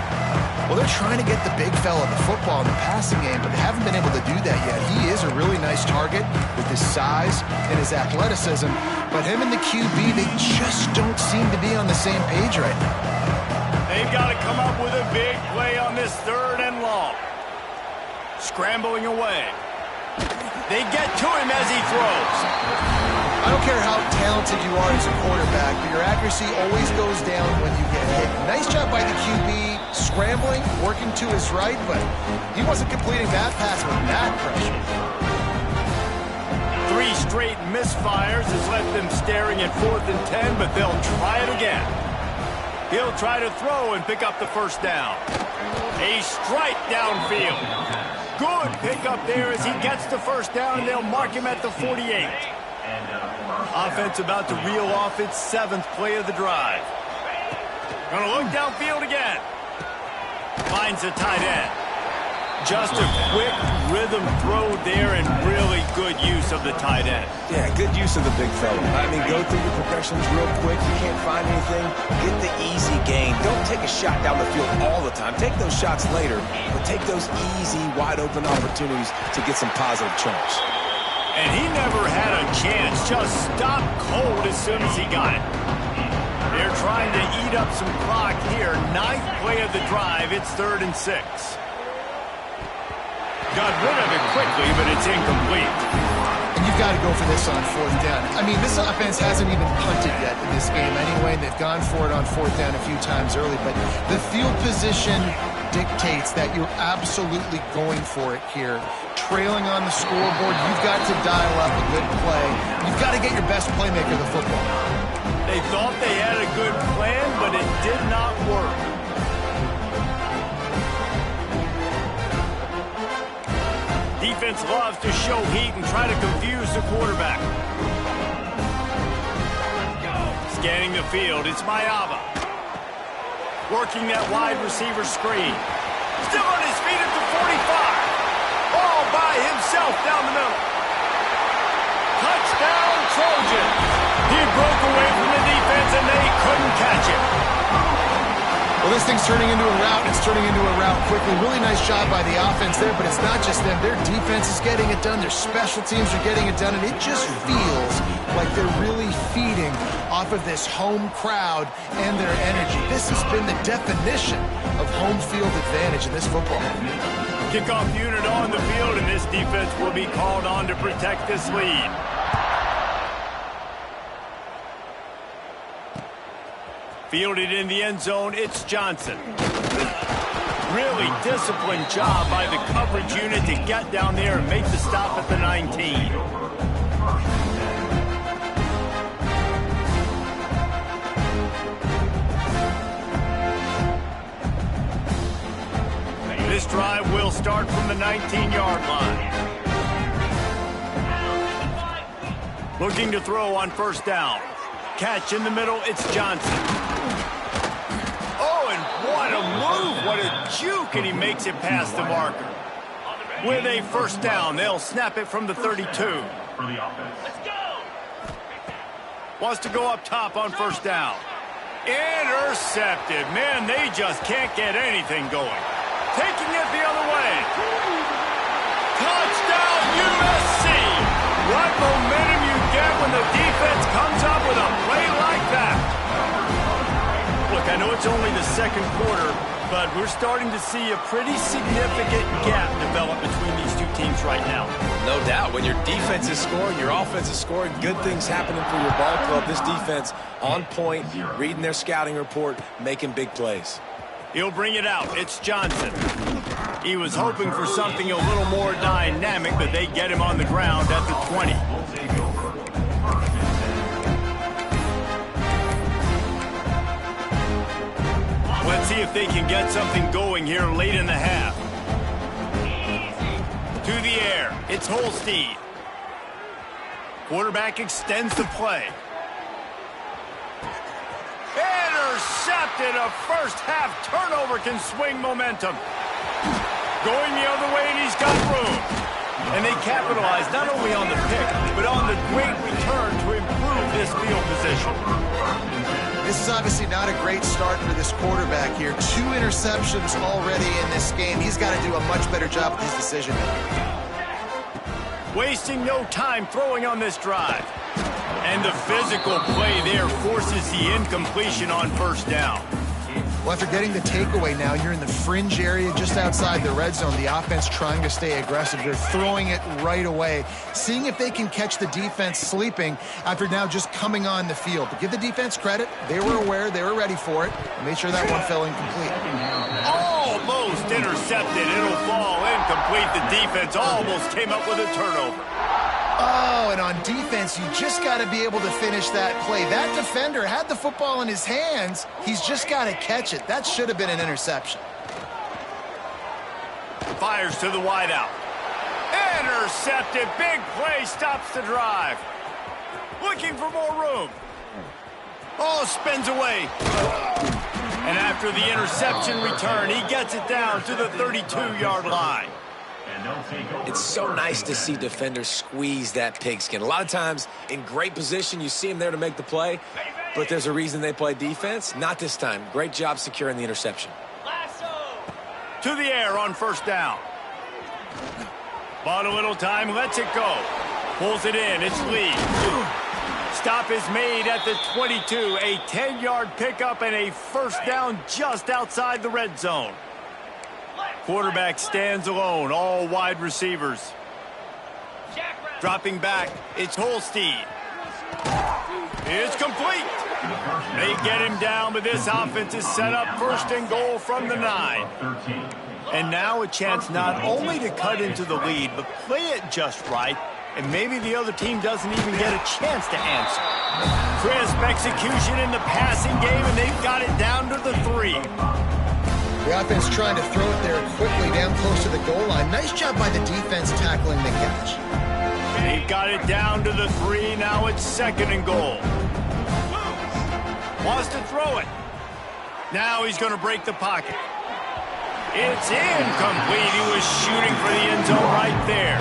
Well, they're trying to get the big fella the football in the passing game, but they haven't been able to do that yet. He is a really nice target with his size and his athleticism, but him and the QB, they just don't seem to be on the same page right now. They've got to come up with a big play on this 3rd and long. Scrambling away. They get to him as he throws. I don't care how talented you are as a quarterback, but your accuracy always goes down when you get hit. Nice job by the QB, scrambling, working to his right, but he wasn't completing that pass with that pressure. 3 straight misfires has left them staring at 4th and 10, but they'll try it again. He'll try to throw and pick up the first down. A strike downfield. Good pickup there as he gets the first down, and they'll mark him at the 48. Offense about to reel off its 7th play of the drive. Gonna look downfield again. Finds a tight end. Just a quick rhythm throw there and really good use of the tight end. Yeah, good use of the big fella. I mean, go through your progressions real quick. You can't find anything. Get the easy gain. Don't take a shot down the field all the time. Take those shots later, but take those easy, wide-open opportunities to get some positive chunks. And he never had a chance. Just stopped cold as soon as he got it. They're trying to eat up some clock here. 9th play of the drive. It's 3rd and 6. Got rid of it quickly, but it's incomplete. And you've got to go for this on 4th down. I mean, this offense hasn't even punted yet in this game anyway, and they've gone for it on 4th down a few times early, but the field position dictates that you're absolutely going for it here. Trailing on the scoreboard, you've got to dial up a good play. You've got to get your best playmaker the football. They thought they had a good plan, but it did not work. Defense loves to show heat and try to confuse the quarterback. Scanning the field, it's Mayava. Working that wide receiver screen. Still on his feet at the 45. All by himself down the middle. Touchdown, Trojans. He broke away from the defense and they couldn't catch him. Well, this thing's turning into a route, and it's turning into a route quickly. Really nice job by the offense there, but it's not just them. Their defense is getting it done. Their special teams are getting it done, and it just feels like they're really feeding off of this home crowd and their energy. This has been the definition of home field advantage in this football game. Kickoff unit on the field, and this defense will be called on to protect this lead. Fielded in the end zone, it's Johnson. Really disciplined job by the coverage unit to get down there and make the stop at the 19. This drive will start from the 19-yard line. Looking to throw on 1st down. Catch in the middle, it's Johnson. Oh, and what a move, what a juke, and he makes it past the marker. With a 1st down, they'll snap it from the 32. Wants to go up top on 1st down. Intercepted. Man, they just can't get anything going. Taking it the other way. Touchdown, USC. What momentum you get when the defense comes up with a play like that. Look, I know it's only the 2nd quarter, but we're starting to see a pretty significant gap develop between these two teams right now. No doubt. When your defense is scoring, your offense is scoring, good things happening for your ball club. This defense on point, reading their scouting report, making big plays. He'll bring it out. It's Johnson. He was hoping for something a little more dynamic, but they get him on the ground at the 20. Let's see if if they can get something going here late in the half. To the air, it's Holstein. Quarterback extends the play. Intercepted. A first-half turnover can swing momentum. Going the other way, and he's got room. And they capitalize not only on the pick, but on the great return to improve this field position. This is obviously not a great start for this quarterback here. 2 interceptions already in this game. He's got to do a much better job with his decision making. Wasting no time throwing on this drive. And the physical play there forces the incompletion on first down. Well, after getting the takeaway now, you're in the fringe area just outside the red zone. The offense trying to stay aggressive. They're throwing it right away, seeing if they can catch the defense sleeping after now just coming on the field. But give the defense credit. They were aware. They were ready for it. Made sure that one fell incomplete. Almost intercepted. It'll fall incomplete. The defense almost came up with a turnover. Oh, and on defense, you just got to be able to finish that play. That defender had the football in his hands. He's just got to catch it. That should have been an interception. Fires to the wideout. Intercepted. Big play stops the drive. Looking for more room. Oh, spins away. And after the interception return, he gets it down to the 32-yard line. It's so nice to see defenders squeeze that pigskin. A lot of times, in great position, you see them there to make the play, but there's a reason they play defense. Not this time. Great job securing the interception. To the air on first down. Bought a little time, lets it go. Pulls it in, it's Lee. Stop is made at the 22. A 10-yard pickup and a first down just outside the red zone. Quarterback stands alone, all wide receivers. Dropping back, it's Holstein. It's complete. They get him down, but this offense is set up first and goal from the 9. And now a chance not only to cut into the lead, but play it just right, and maybe the other team doesn't even get a chance to answer. Crisp execution in the passing game, and they've got it down to the 3. The offense trying to throw it there quickly down close to the goal line. Nice job by the defense tackling the catch. They've got it down to the 3. Now it's second and goal. Wants to throw it. Now he's going to break the pocket. It's incomplete. He was shooting for the end zone right there.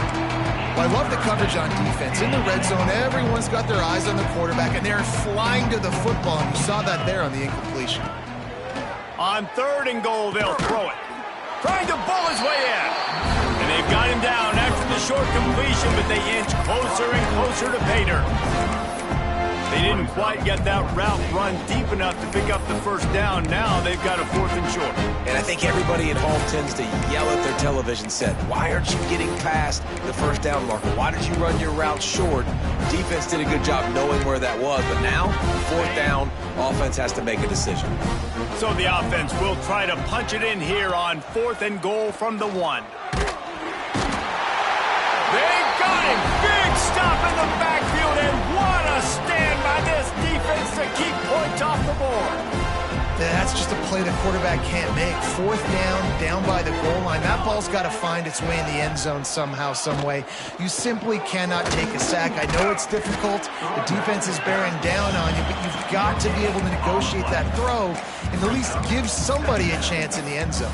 Well, I love the coverage on defense. In the red zone, everyone's got their eyes on the quarterback, and they're flying to the football, and you saw that there on the incompletion. On third and goal, they'll throw it. Trying to bull his way in. And they've got him down after the short completion, but they inch closer and closer to Pater. They didn't quite get that route run deep enough to pick up the first down. Now they've got a 4th and short. And I think everybody at home tends to yell at their television set, why aren't you getting past the first down marker? Why did you run your route short? Defense did a good job knowing where that was, but now, 4th down, offense has to make a decision. So the offense will try to punch it in here on 4th and goal from the 1. They got him! Big stop in the backfield, and what a stand by this defense to keep points off the board. That's just a play the quarterback can't make. 4th down by the goal line. That ball's got to find its way in the end zone somehow, some way. You simply cannot take a sack. I know it's difficult. The defense is bearing down on you, but you've got to be able to negotiate that throw and at least give somebody a chance in the end zone.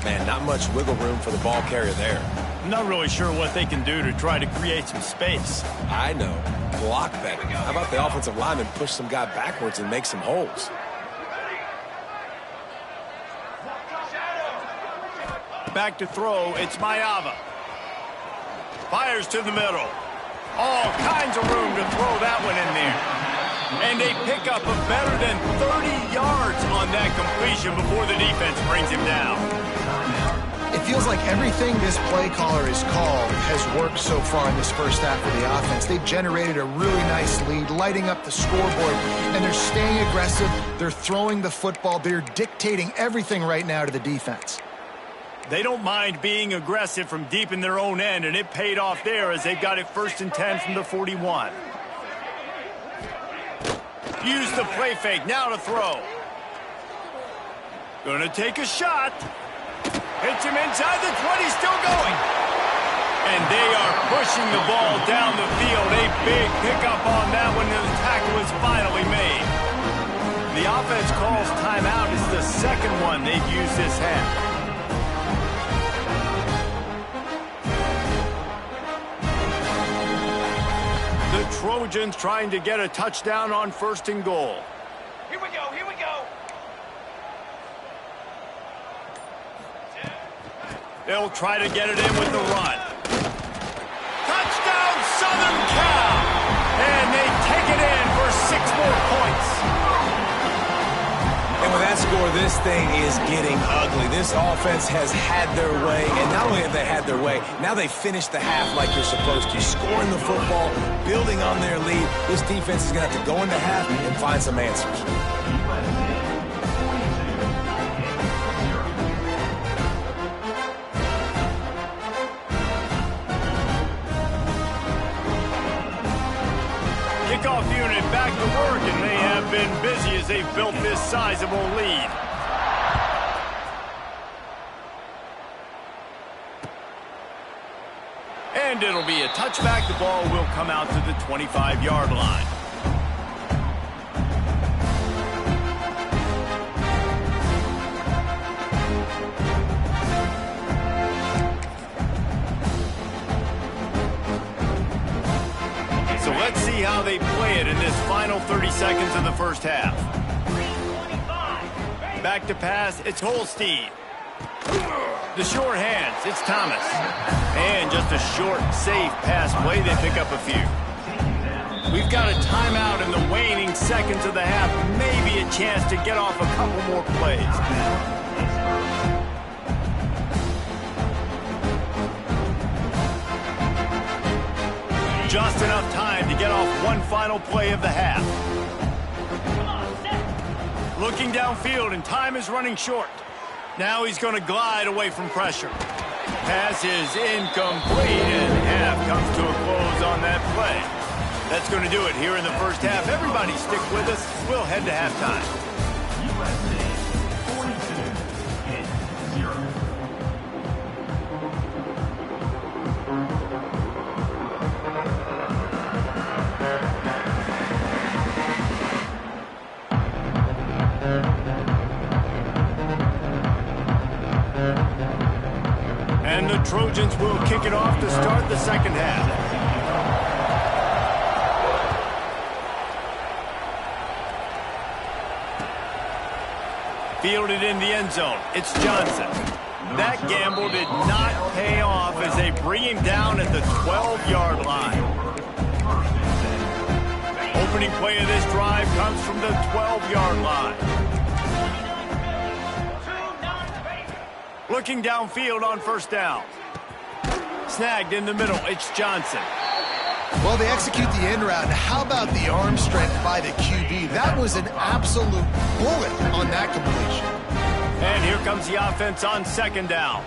Man, not much wiggle room for the ball carrier there. I'm not really sure what they can do to try to create some space. I know. Block better. How about the offensive lineman push some guy backwards and make some holes? Back to throw, it's Mayava. Fires to the middle. All kinds of room to throw that one in there. And they pick up a better than 30 yards on that completion before the defense brings him down. It feels like everything this play caller has called has worked so far in this first half of the offense. They've generated a really nice lead, lighting up the scoreboard, and they're staying aggressive. They're throwing the football. They're dictating everything right now to the defense. They don't mind being aggressive from deep in their own end, and it paid off there as they got it 1st and 10 from the 41. Use the play fake, now to throw. Gonna take a shot. Hits him inside the 20, still going. And they are pushing the ball down the field. A big pickup on that one, and the tackle is finally made. The offense calls timeout. It's the second one they've used this half. The Trojans trying to get a touchdown on 1st and goal. Here we go, here we go. They'll try to get it in with the run. Touchdown, Southern Cal! And they take it in for 6 more points. And with that score, this thing is getting ugly. This offense has had their way, and not only have they had their way, now they finished the half like you're supposed to, scoring the football, building on their lead. This defense is going to have to go into half and find some answers. Kickoff unit back to work, and they have been busy as they've built this sizable lead. And it'll be a touchback. The ball will come out to the 25-yard line. So let's see how they play it in this final 30 seconds of the first half. Back to pass, it's Holstein. The short hands, it's Thomas. And just a short, safe pass play, they pick up a few. We've got a timeout in the waning seconds of the half. Maybe a chance to get off a couple more plays. Just enough time to get off one final play of the half. Looking downfield, and time is running short. Now he's going to glide away from pressure. Pass is incomplete, and half comes to a close on that play. That's going to do it here in the first half. Everybody stick with us. We'll head to halftime. And the Trojans will kick it off to start the second half. Fielded in the end zone. It's Johnson. That gamble did not pay off as they bring him down at the 12-yard line. Opening play of this drive comes from the 12-yard line. Looking downfield on first down. Snagged in the middle. It's Johnson. Well, they execute the end route. How about the arm strength by the QB? That was an absolute bullet on that completion. And here comes the offense on second down.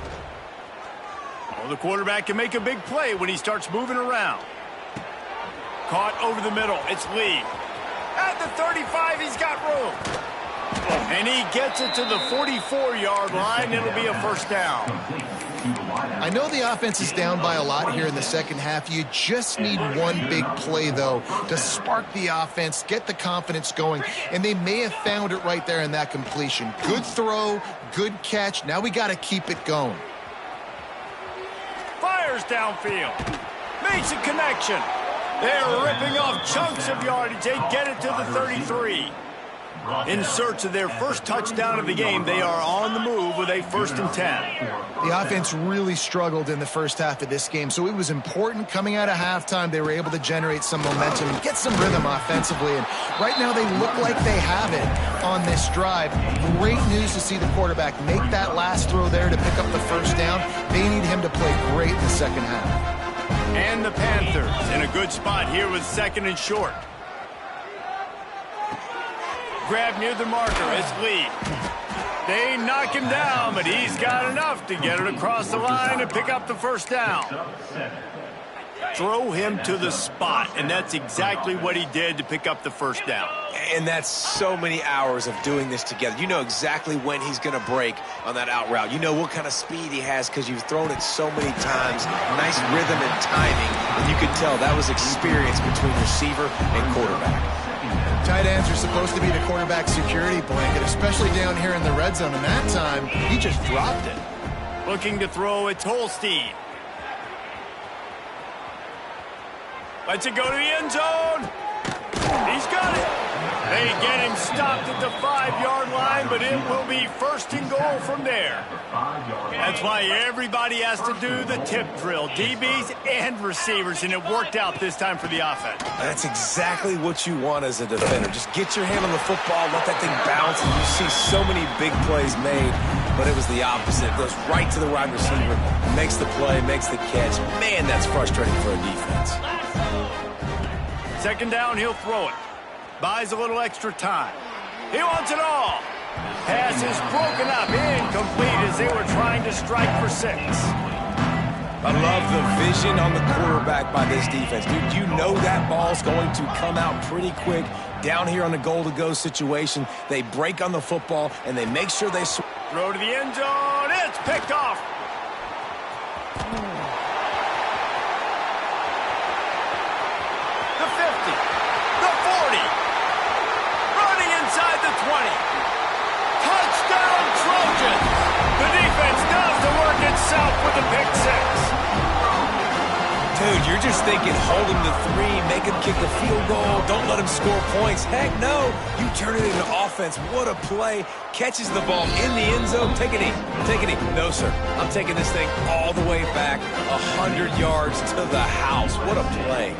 Well, the quarterback can make a big play when he starts moving around. Caught over the middle. It's Lee. At the 35, he's got room. And he gets it to the 44-yard line. It'll be a first down. I know the offense is down by a lot here in the second half. You just need one big play, though, to spark the offense, get the confidence going, and they may have found it right there in that completion. Good throw, good catch. Now we got to keep it going. Fires downfield. Makes a connection. They're ripping off chunks of yardage. They get it to the 33. In search of their first touchdown of the game, they are on the move with a 1st and 10. The offense really struggled in the first half of this game, so it was important coming out of halftime. They were able to generate some momentum and get some rhythm offensively, and right now they look like they have it on this drive. Great news to see the quarterback make that last throw there to pick up the first down. They need him to play great in the second half. And the Panthers in a good spot here with 2nd and short. Grab near the marker. It's Lee. They knock him down, but he's got enough to get it across the line and pick up the first down. throw him to the spot, and that's exactly what he did to pick up the first down. And that's so many hours of doing this together. You know exactly when he's going to break on that out route. You know what kind of speed he has because you've thrown it so many times. Nice rhythm and timing, and you could tell that was experience between receiver and quarterback. Tight ends are supposed to be the quarterback's security blanket, especially down here in the red zone, and that time, he just dropped it. Looking to throw, it's Holstein. Lets it go to the end zone. He's got it. They get him stopped at the 5-yard line, but it will be first and goal from there. That's why everybody has to do the tip drill, DBs and receivers, and it worked out this time for the offense. That's exactly what you want as a defender. Just get your hand on the football, let that thing bounce, and you see so many big plays made, but it was the opposite. It goes right to the wide receiver, makes the play, makes the catch. Man, that's frustrating for a defense. Second down, he'll throw it. Buys a little extra time. He wants it all. Pass is broken up, incomplete as they were trying to strike for 6. I love the vision on the quarterback by this defense. Dude, you know that ball's going to come out pretty quick. Down here on the goal-to-go situation, they break on the football, and they make sure they throw to the end zone. It's picked off. The 50. The 40. Running inside the 20. Touchdown, Trojans. The defense does the work itself with a pick 6. Dude, you're just thinking, hold him to 3, make him kick a field goal, don't let him score points. Heck no, you turn it into offense. What a play. Catches the ball in the end zone. Take a knee. Take a knee. No, sir. I'm taking this thing all the way back 100 yards to the house. What a play.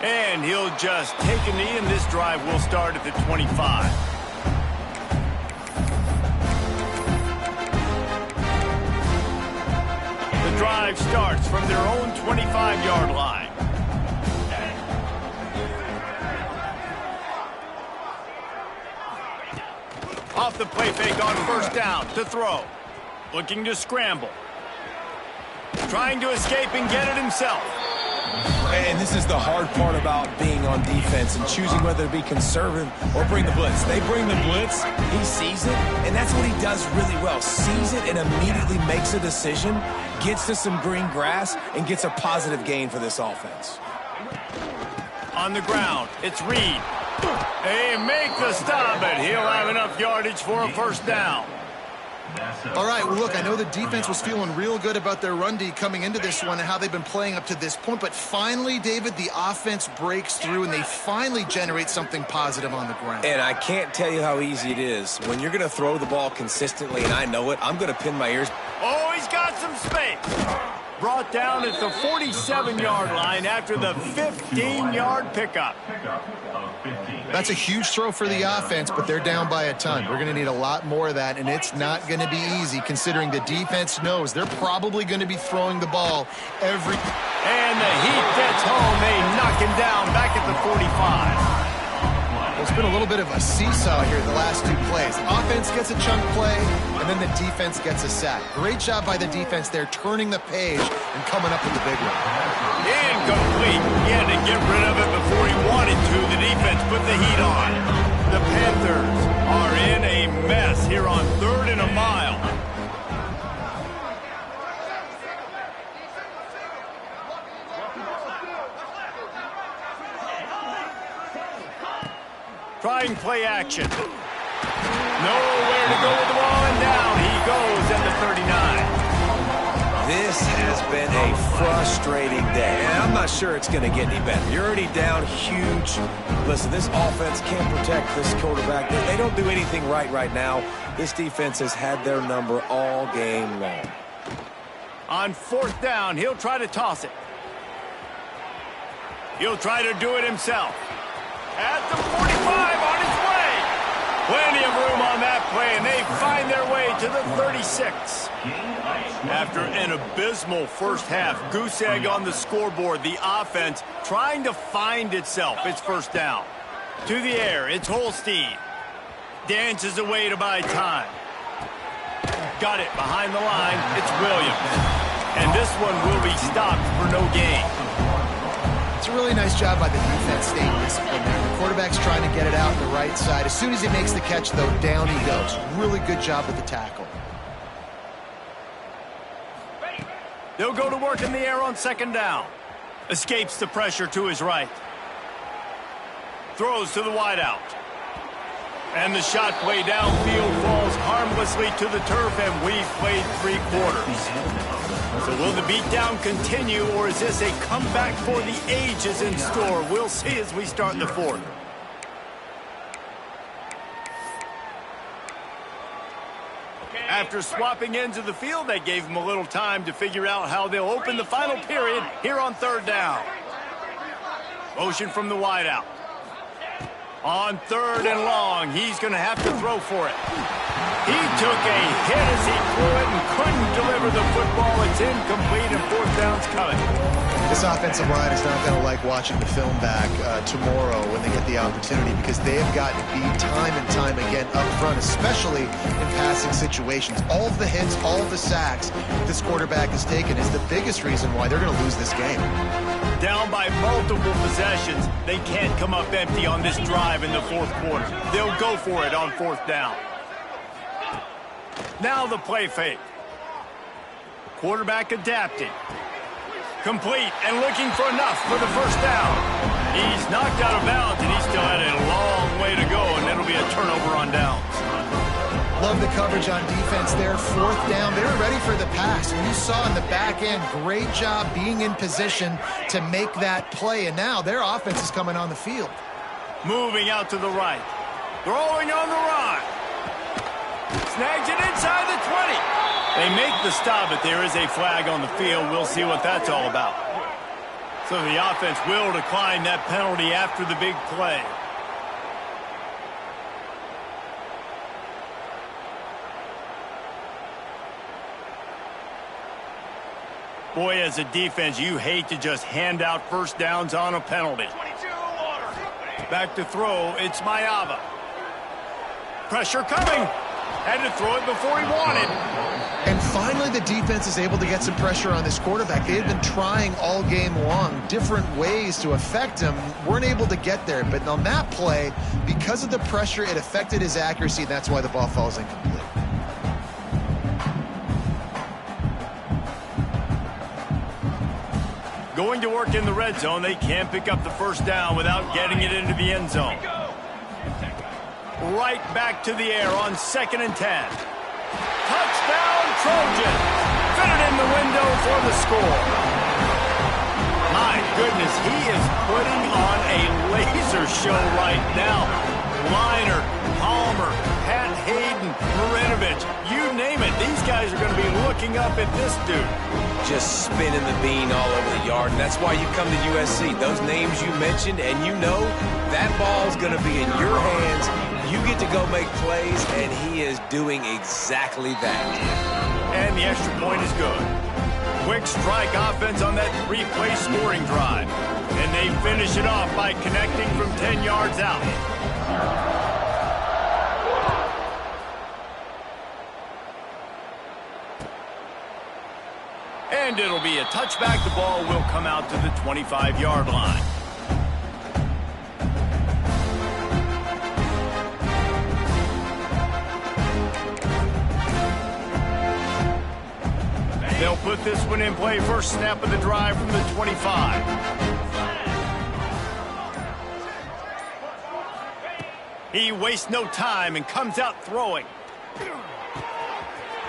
And he'll just take a knee, and this drive will start at the 25. The drive starts from their own 25-yard line. Off the play fake on first down to throw. Looking to scramble. Trying to escape and get it himself. And this is the hard part about being on defense and choosing whether to be conservative or bring the blitz. They bring the blitz, he sees it, and that's what he does really well. Sees it and immediately makes a decision, gets to some green grass, and gets a positive gain for this offense. On the ground, it's Reed. They make the stop, but he'll have enough yardage for a first down. All right, well, look, I know the defense was feeling real good about their run D coming into this one and how they've been playing up to this point, but finally, David, the offense breaks through and they finally generate something positive on the ground. And I can't tell you how easy it is. When you're going to throw the ball consistently, and I know it, I'm going to pin my ears. Oh, he's got some space. Brought down at the 47-yard line after the 15-yard pickup. That's a huge throw for the offense, but they're down by a ton. We're going to need a lot more of that, and it's not going to be easy considering the defense knows they're probably going to be throwing the ball every... And the heat gets home. They knock him down back at the 45. It's been a little bit of a seesaw here the last 2 plays. Offense gets a chunk play, and then the defense gets a sack. Great job by the defense there, turning the page and coming up with the big one. Incomplete. He had to get rid of it before he wanted to. The defense put the heat on. The Panthers are in a mess here on 3rd and a mile. Trying play action. Nowhere to go with the ball, and down he goes at the 39. This has been a frustrating day, and I'm not sure it's going to get any better. You're already down huge. Listen, this offense can't protect this quarterback. They don't do anything right now. This defense has had their number all game long. On 4th down, he'll try to toss it. He'll try to do it himself. At the 45, on his way. Plenty of room on that play, and they find their way to the 36. After an abysmal first half, goose egg on the scoreboard, the offense trying to find itself. It's first down. To the air, it's Holstein. Dances away to buy time. got it behind the line. It's Williams. And this one will be stopped for no gain. It's a really nice job by the defense staying disciplined there. The quarterback's trying to get it out the right side. As soon as he makes the catch, though, down he goes. Really good job with the tackle. They'll go to work in the air on second down. Escapes the pressure to his right. Throws to the wideout. And the shot play downfield falls harmlessly to the turf, and we've played 3 quarters. So will the beatdown continue, or is this a comeback for the ages in store? We'll see as we start the 4th. After swapping ends of the field, they gave him a little time to figure out how they'll open the final period here on 3rd down. Motion from the wideout. On 3rd and long, he's going to have to throw for it. He took a hit as he threw it and couldn't deliver the football. It's incomplete, and 4th down's coming. This offensive line is not going to like watching the film back tomorrow when they get the opportunity, because they have gotten beat time and time again up front, especially in passing situations. All of the hits, all of the sacks this quarterback has taken is the biggest reason why they're going to lose this game. Down by multiple possessions, they can't come up empty on this drive in the 4th quarter. They'll go for it on 4th down. Now the play fake. Quarterback adapting. Complete and looking for enough for the 1st down. He's knocked out of bounds, and he still had a long way to go, and it'll be a turnover on downs. Love the coverage on defense there. 4th down. They were ready for the pass. And you saw in the back end, great job being in position to make that play. And now their offense is coming on the field. Moving out to the right. Throwing on the run. Snags it inside the 20. They make the stop, but there is a flag on the field. We'll see what that's all about. So the offense will decline that penalty after the big play. Boy, as a defense, you hate to just hand out 1st downs on a penalty. Back to throw, it's Mayava. Pressure coming. Had to throw it before he wanted. And finally, the defense is able to get some pressure on this quarterback. They had been trying all game long different ways to affect him. Weren't able to get there. But on that play, because of the pressure, it affected his accuracy, and that's why the ball falls incomplete. Going to work in the red zone, they can't pick up the 1st down without getting it into the end zone. Right back to the air on 2nd and 10. Touchdown, Trojans! Fitted in the window for the score. My goodness, he is putting on a laser show right now. Liner, Palmer, Pat Hayden, Marinovich, you name it. These guys are going to be looking up at this dude. Just spinning the bean all over the yard, and that's why you come to USC. Those names you mentioned, and you know that ball's going to be in your hands. You get to go make plays, and he is doing exactly that. And the extra point is good. Quick strike offense on that 3-play scoring drive. And they finish it off by connecting from 10 yards out. And it'll be a touchback. The ball will come out to the 25-yard line. They'll put this one in play. First snap of the drive from the 25. He wastes no time and comes out throwing.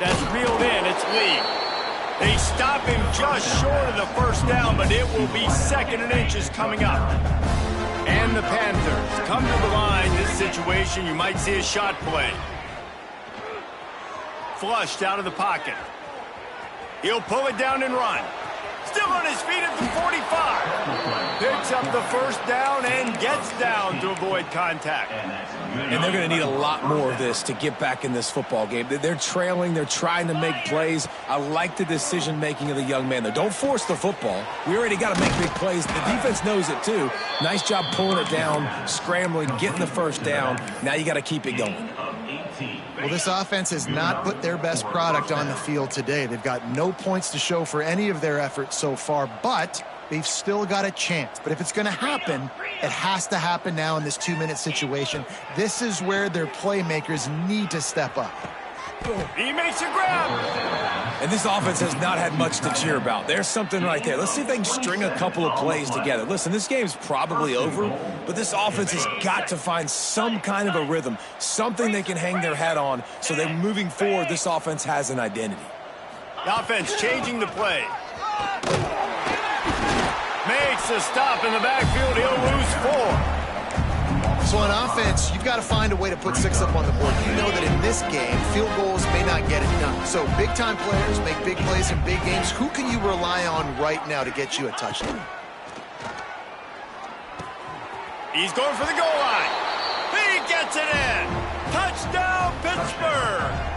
That's reeled in. It's Lee. They stop him just short of the 1st down, but it will be 2nd and inches coming up. And the Panthers come to the line. This situation, you might see a shot play. Flushed out of the pocket. He'll pull it down and run. Still on his feet at the 45. Picks up the 1st down and gets down to avoid contact. And they're going to need a lot more of this to get back in this football game. They're trailing. They're trying to make plays. I like the decision-making of the young man, though. Don't force the football. We already got to make big plays. The defense knows it, too. Nice job pulling it down, scrambling, getting the 1st down. Now you got to keep it going. Well, this offense has not put their best product on the field today. They've got no points to show for any of their efforts so far, but they've still got a chance. But if it's going to happen, it has to happen now in this 2-minute situation. This is where their playmakers need to step up. He makes a grab. And this offense has not had much to cheer about. There's something right there. Let's see if they can string a couple of plays together. Listen, this game's probably over, but this offense has got to find some kind of a rhythm, something they can hang their hat on so that moving forward, this offense has an identity. The offense changing the play. Makes a stop in the backfield. He'll lose 4. So on offense, you've got to find a way to put 6 up on the board. You know that in this game, field goals may not get it done. So big-time players make big plays in big games. Who can you rely on right now to get you a touchdown? He's going for the goal line. He gets it in. Touchdown, Pittsburgh.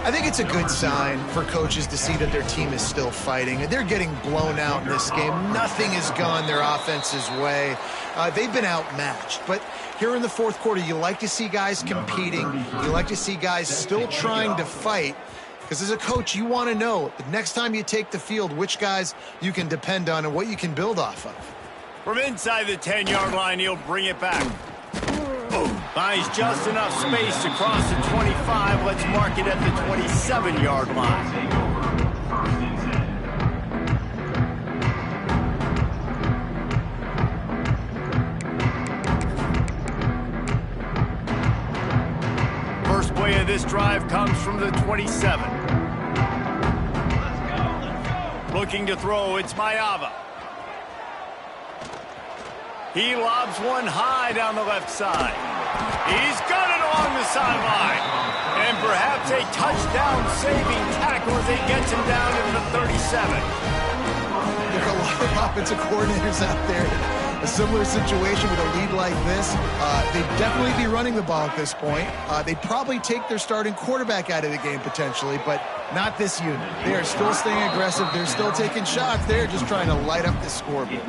I think it's a good sign for coaches to see that their team is still fighting. They're getting blown out in this game. Nothing has gone their offense's way. They've been outmatched. But here in the fourth quarter, you like to see guys competing. You like to see guys still trying to fight. Because as a coach, you want to know the next time you take the field, which guys you can depend on and what you can build off of. From inside the 10-yard line, he'll bring it back. Finds just enough space to cross the 25. Let's mark it at the 27-yard line. First play of this drive comes from the 27. Looking to throw, it's Mayava. He lobs one high down the left side. He's got it along the sideline. And perhaps a touchdown-saving tackle as he gets him down into the 37. There are a lot of offensive coordinators out there. A similar situation with a lead like this. They'd definitely be running the ball at this point. They'd probably take their starting quarterback out of the game potentially, but not this unit. They are still staying aggressive. They're still taking shots. They're just trying to light up the scoreboard.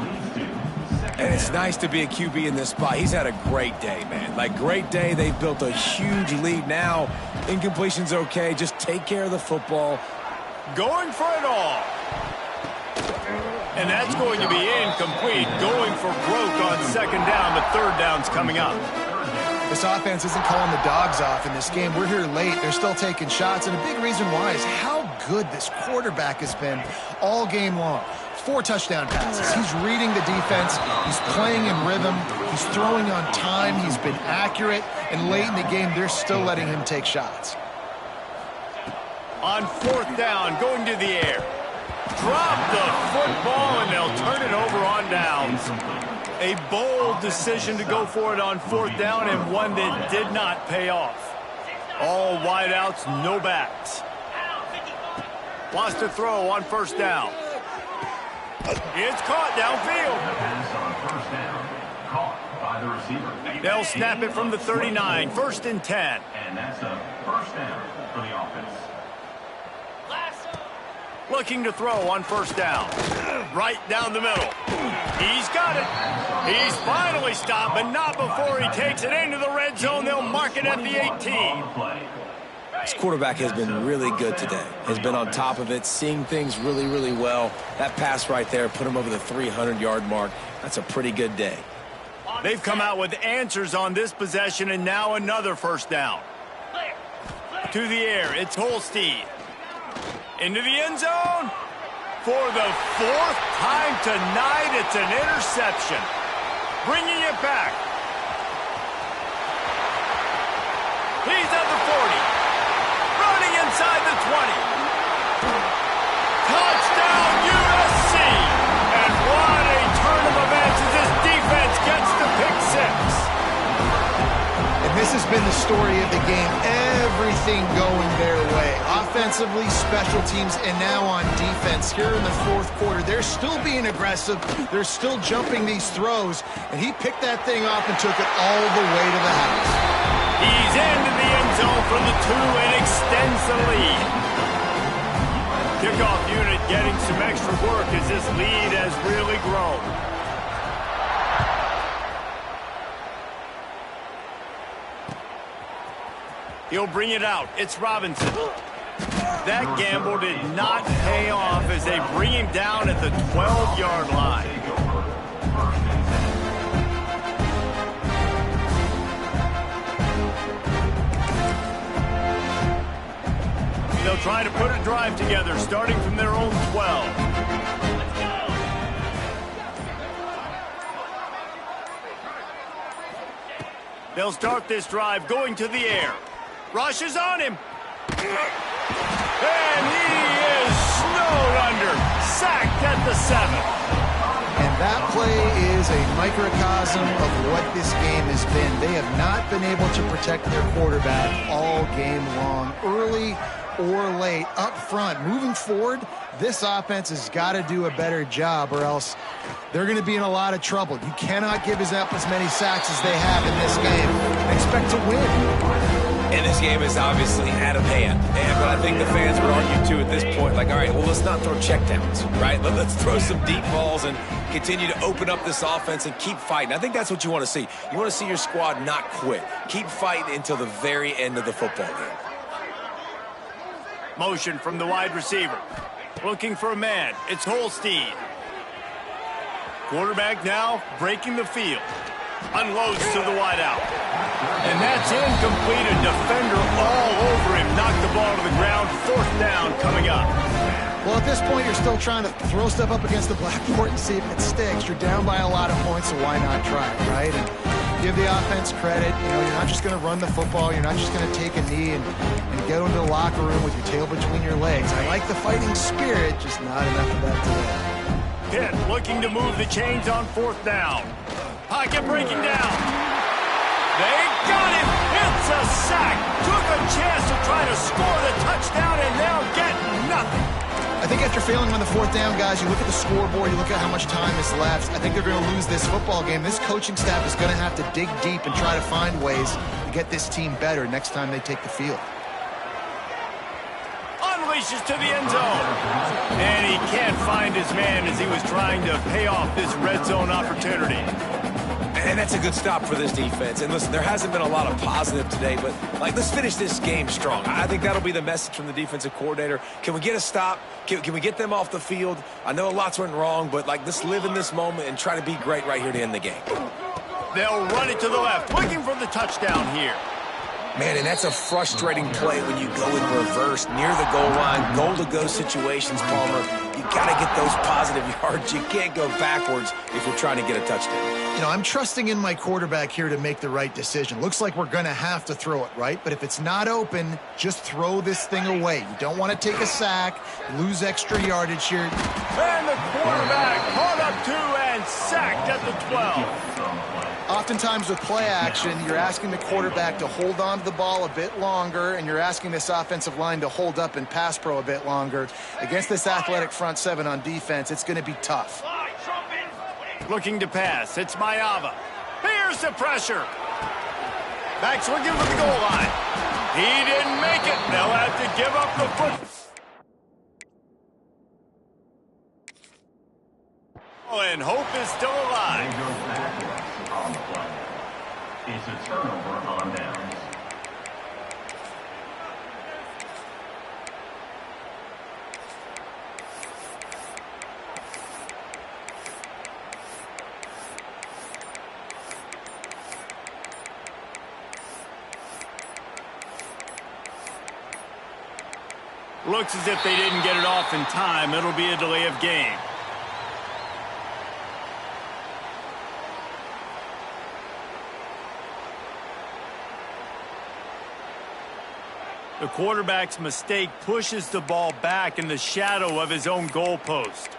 And it's nice to be a QB in this spot. He's had a great day, man. Like, great day. They've built a huge lead now. Incompletion's okay. Just take care of the football. Going for it all. And that's going to be incomplete. Going for broke on second down, but third down's coming up. This offense isn't calling the dogs off in this game. We're here late. They're still taking shots, and a big reason why is how good this quarterback has been all game long. 4 touchdown passes. He's reading the defense. He's playing in rhythm. He's throwing on time. He's been accurate. And late in the game, they're still letting him take shots. On fourth down, going to the air. Drop the football, and they'll turn it over on downs. A bold decision to go for it on fourth down, and one that did not pay off. All wideouts, no backs. Wants to throw on first down. It's caught downfield. They'll snap it from the 39. First and 10. And that's a first down for the offense. Looking to throw on first down. Right down the middle. He's got it. He's finally stopped, but not before he takes it into the red zone. They'll mark it at the 18. This quarterback has been really good today. Has been on top of it, seeing things really, really well. That pass right there put him over the 300-yard mark. That's a pretty good day. They've come out with answers on this possession, and now another first down. To the air, it's Holstein. Into the end zone. For the 4th time tonight, it's an interception. Bringing it back. He's at the 40. Running inside the 20. Touchdown, USC. And what a turn of events as this defense gets the pick 6. And this has been the story of the game. Everything going their way. Offensively, special teams, and now on defense. Here in the fourth quarter, they're still being aggressive. They're still jumping these throws. And he picked that thing off and took it all the way to the house. He's into the end zone from the 2 and extends the lead. Kickoff unit getting some extra work as this lead has really grown. He'll bring it out. It's Robinson. That gamble did not pay off as they bring him down at the 12-yard line. They'll try to put a drive together, starting from their own 12. They'll start this drive going to the air. Rush is on him. And he is snowed under. Sacked at the 7. And that play is a microcosm of what this game has been. They have not been able to protect their quarterback all game long, early or late, up front. Moving forward, this offense has got to do a better job or else they're going to be in a lot of trouble. You cannot give up as many sacks as they have in this game and expect to win. And this game is obviously out of hand. But I think the fans would argue, too, at this point, like, all right, well, let's not throw checkdowns, right? Let's throw some deep balls and continue to open up this offense and keep fighting. I think that's what you want to see. You want to see your squad not quit. Keep fighting until the very end of the football game. Motion from the wide receiver. Looking for a man. It's Holstein. Quarterback now breaking the field. Unloads to the wideout. And that's incomplete. A defender all over him. Knocked the ball to the ground. 4th down coming up. Well, at this point, you're still trying to throw stuff up against the blackboard and see if it sticks. You're down by a lot of points, so why not try it, right? And give the offense credit. You know, you're not just going to run the football. You're not just going to take a knee and go into the locker room with your tail between your legs. I like the fighting spirit, just not enough of that today. Pitt looking to move the chains on 4th down. Pocket breaking down. They got him. It's a sack. Took a chance to try to score the touchdown and now get nothing. I think after failing on the 4th down, guys, you look at the scoreboard, you look at how much time is left. I think they're going to lose this football game. This coaching staff is going to have to dig deep and try to find ways to get this team better next time they take the field. Unleashes to the end zone. And he can't find his man as he was trying to pay off this red zone opportunity. And that's a good stop for this defense. And listen, there hasn't been a lot of positive today, but let's finish this game strong. I think that'll be the message from the defensive coordinator. Can we get a stop? Can we get them off the field? I know lots went wrong, but let's live in this moment and try to be great right here to end the game. They'll run it to the left, looking for the touchdown here. Man, and that's a frustrating play when you go in reverse near the goal line, goal-to-go situations, Palmer. You got to get those positive yards. You can't go backwards if you're trying to get a touchdown. You know, I'm trusting in my quarterback here to make the right decision. Looks like we're going to have to throw it, right? But if it's not open, just throw this thing away. You don't want to take a sack, lose extra yardage here. And the quarterback caught up to and sacked at the 12. Oftentimes with play action, you're asking the quarterback to hold on to the ball a bit longer, and you're asking this offensive line to hold up in pass pro a bit longer. Against this athletic front 7 on defense, it's going to be tough. Looking to pass. It's Mayava. Here's the pressure. Backs looking for the goal line. He didn't make it. They'll have to give up the foot. Oh, and hope is still alive. On the play. It's a turnover on downs. Looks as if they didn't get it off in time. It'll be a delay of game. The quarterback's mistake pushes the ball back in the shadow of his own goalpost.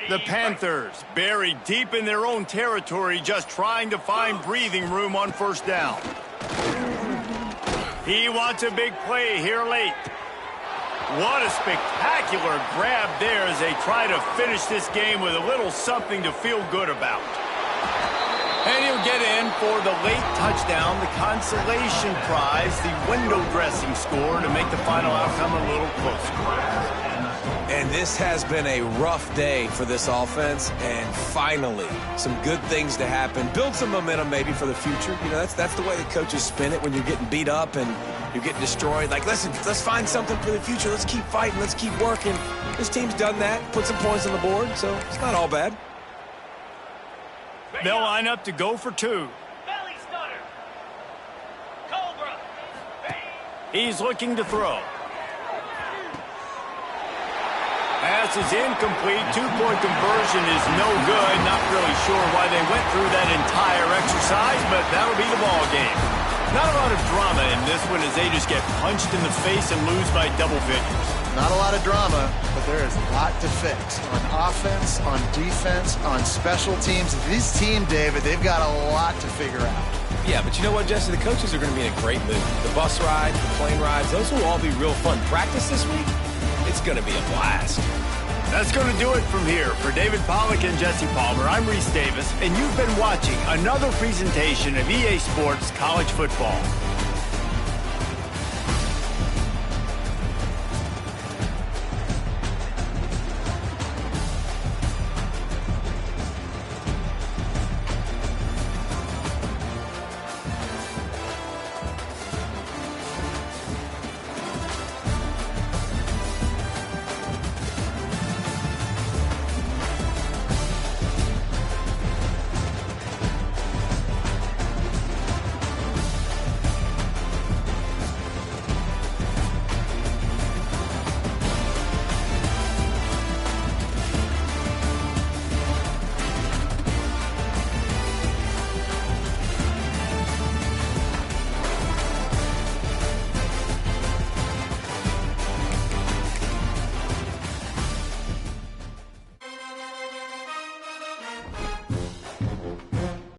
The Panthers buried deep in their own territory, just trying to find breathing room on 1st down. He wants a big play here late. What a spectacular grab there as they try to finish this game with a little something to feel good about. And he'll get in for the late touchdown, the consolation prize, the window dressing score to make the final outcome a little closer. And this has been a rough day for this offense, and finally, some good things to happen. Build some momentum maybe for the future. You know, that's the way the coaches spin it when you're getting beat up and you're getting destroyed. Like, listen, let's find something for the future. Let's keep fighting. Let's keep working. This team's done that, put some points on the board, so it's not all bad. They'll line up to go for two. Belly stunner. Cobra. He's looking to throw. Pass is incomplete. Two-point conversion is no good. Not really sure why they went through that entire exercise, but that'll be the ball game. Not a lot of drama in this one as they just get punched in the face and lose by double figures. Not a lot of drama, but there is a lot to fix. On offense, on defense, on special teams. This team, David, they've got a lot to figure out. Yeah, but you know what, Jesse? The coaches are going to be in a great mood. The bus rides, the plane rides, those will all be real fun. Practice this week, it's going to be a blast. That's going to do it from here. For David Pollack and Jesse Palmer, I'm Reese Davis, and you've been watching another presentation of EA Sports College Football.